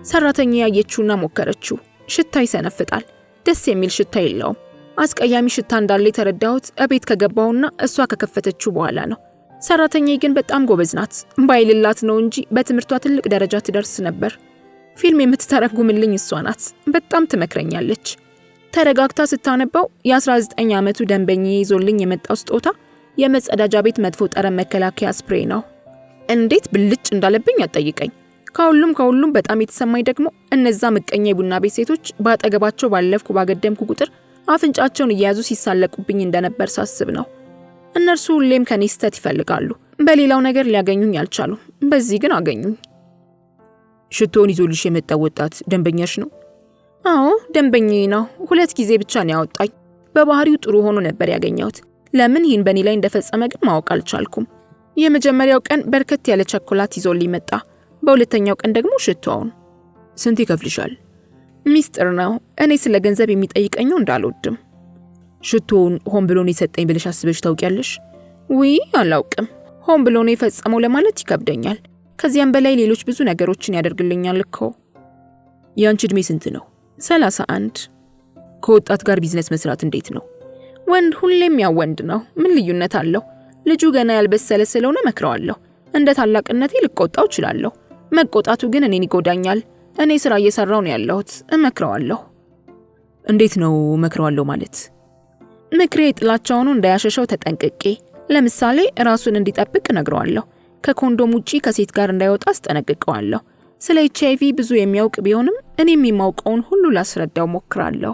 ሰራተኛ ያየችውና ሞከረችው። ሽታ ይሰነፍጣል። ደስ የሚል ሽታ የለውም። አስቀያሚ ሽታ እንዳለ የተረዳሁት እቤት ከገባውና እሷ ከከፈተችው በኋላ ነው። ሰራተኛዬ ግን በጣም ጎበዝ ናት። ባይልላት ነው እንጂ በትምህርቷ ትልቅ ደረጃ ትደርስ ነበር። ፊልም የምትተረጉምልኝ እሷ ናት። በጣም ትመክረኛለች። ተረጋግታ ስታነባው የ19 ዓመቱ ደንበኛ ይዞልኝ የመጣው ስጦታ የመጸዳጃ ቤት መጥፎ ጠረን መከላከያ ስፕሬይ ነው። እንዴት ብልጭ እንዳለብኝ አትጠይቀኝ። ከሁሉም በጣም የተሰማኝ ደግሞ እነዛ ምቀኛ የቡና ቤት ሴቶች ባጠገባቸው ባለፍኩ ባገደምኩ ቁጥር አፍንጫቸውን እየያዙ ሲሳለቁብኝ እንደነበር ሳስብ ነው። እነርሱ ሁሌም ከኔ ስህተት ይፈልጋሉ። በሌላው ነገር ሊያገኙኝ አልቻሉም፣ በዚህ ግን አገኙኝ። ሽቶውን ይዞልሽ የመጣው ወጣት ደንበኛሽ ነው? አዎ ደንበኛዬ ነው። 2 ጊዜ ብቻ ነው ያወጣኝ። በባህሪው ጥሩ ሆኖ ነበር ያገኘሁት። ለምን ይህን በእኔ ላይ እንደፈጸመ ግን ማወቅ አልቻልኩም። የመጀመሪያው ቀን በርከት ያለ ቸኮላት ይዞልኝ መጣ። በሁለተኛው ቀን ደግሞ ሽቶውን። ስንት ይከፍልሻል? ሚስጥር ነው። እኔ ስለ ገንዘብ የሚጠይቀኝ እንዳልወድም። ሽቶውን ሆን ብሎ ነው የሰጠኝ ብለሽ አስበሽ ታውቂያለሽ? ውይ አላውቅም። ሆን ብሎ ነው የፈጸመው ለማለት ይከብደኛል። ከዚያም በላይ ሌሎች ብዙ ነገሮችን ያደርግልኛል እኮ። ያንቺ እድሜ ስንት ነው? 31። ከወጣት ጋር ቢዝነስ መስራት እንዴት ነው? ወንድ ሁሌም ያው ወንድ ነው። ምን ልዩነት አለው? ልጁ ገና ያልበሰለ ስለሆነ መክረዋለሁ። እንደ ታላቅነቴ ልቆጣው እችላለሁ። መቆጣቱ ግን እኔን ይጎዳኛል። እኔ ስራ እየሰራው ነው ያለሁት። እመክረዋለሁ። እንዴት ነው መክረዋለሁ ማለት? ምክሬ ጥላቻውን እንዳያሸሸው ተጠንቅቄ፣ ለምሳሌ ራሱን እንዲጠብቅ እነግረዋለሁ። ከኮንዶም ውጪ ከሴት ጋር እንዳይወጣ አስጠነቅቀዋለሁ። ስለ HIV ብዙ የሚያውቅ ቢሆንም እኔም የማውቀውን ሁሉ ላስረዳው ሞክራለሁ።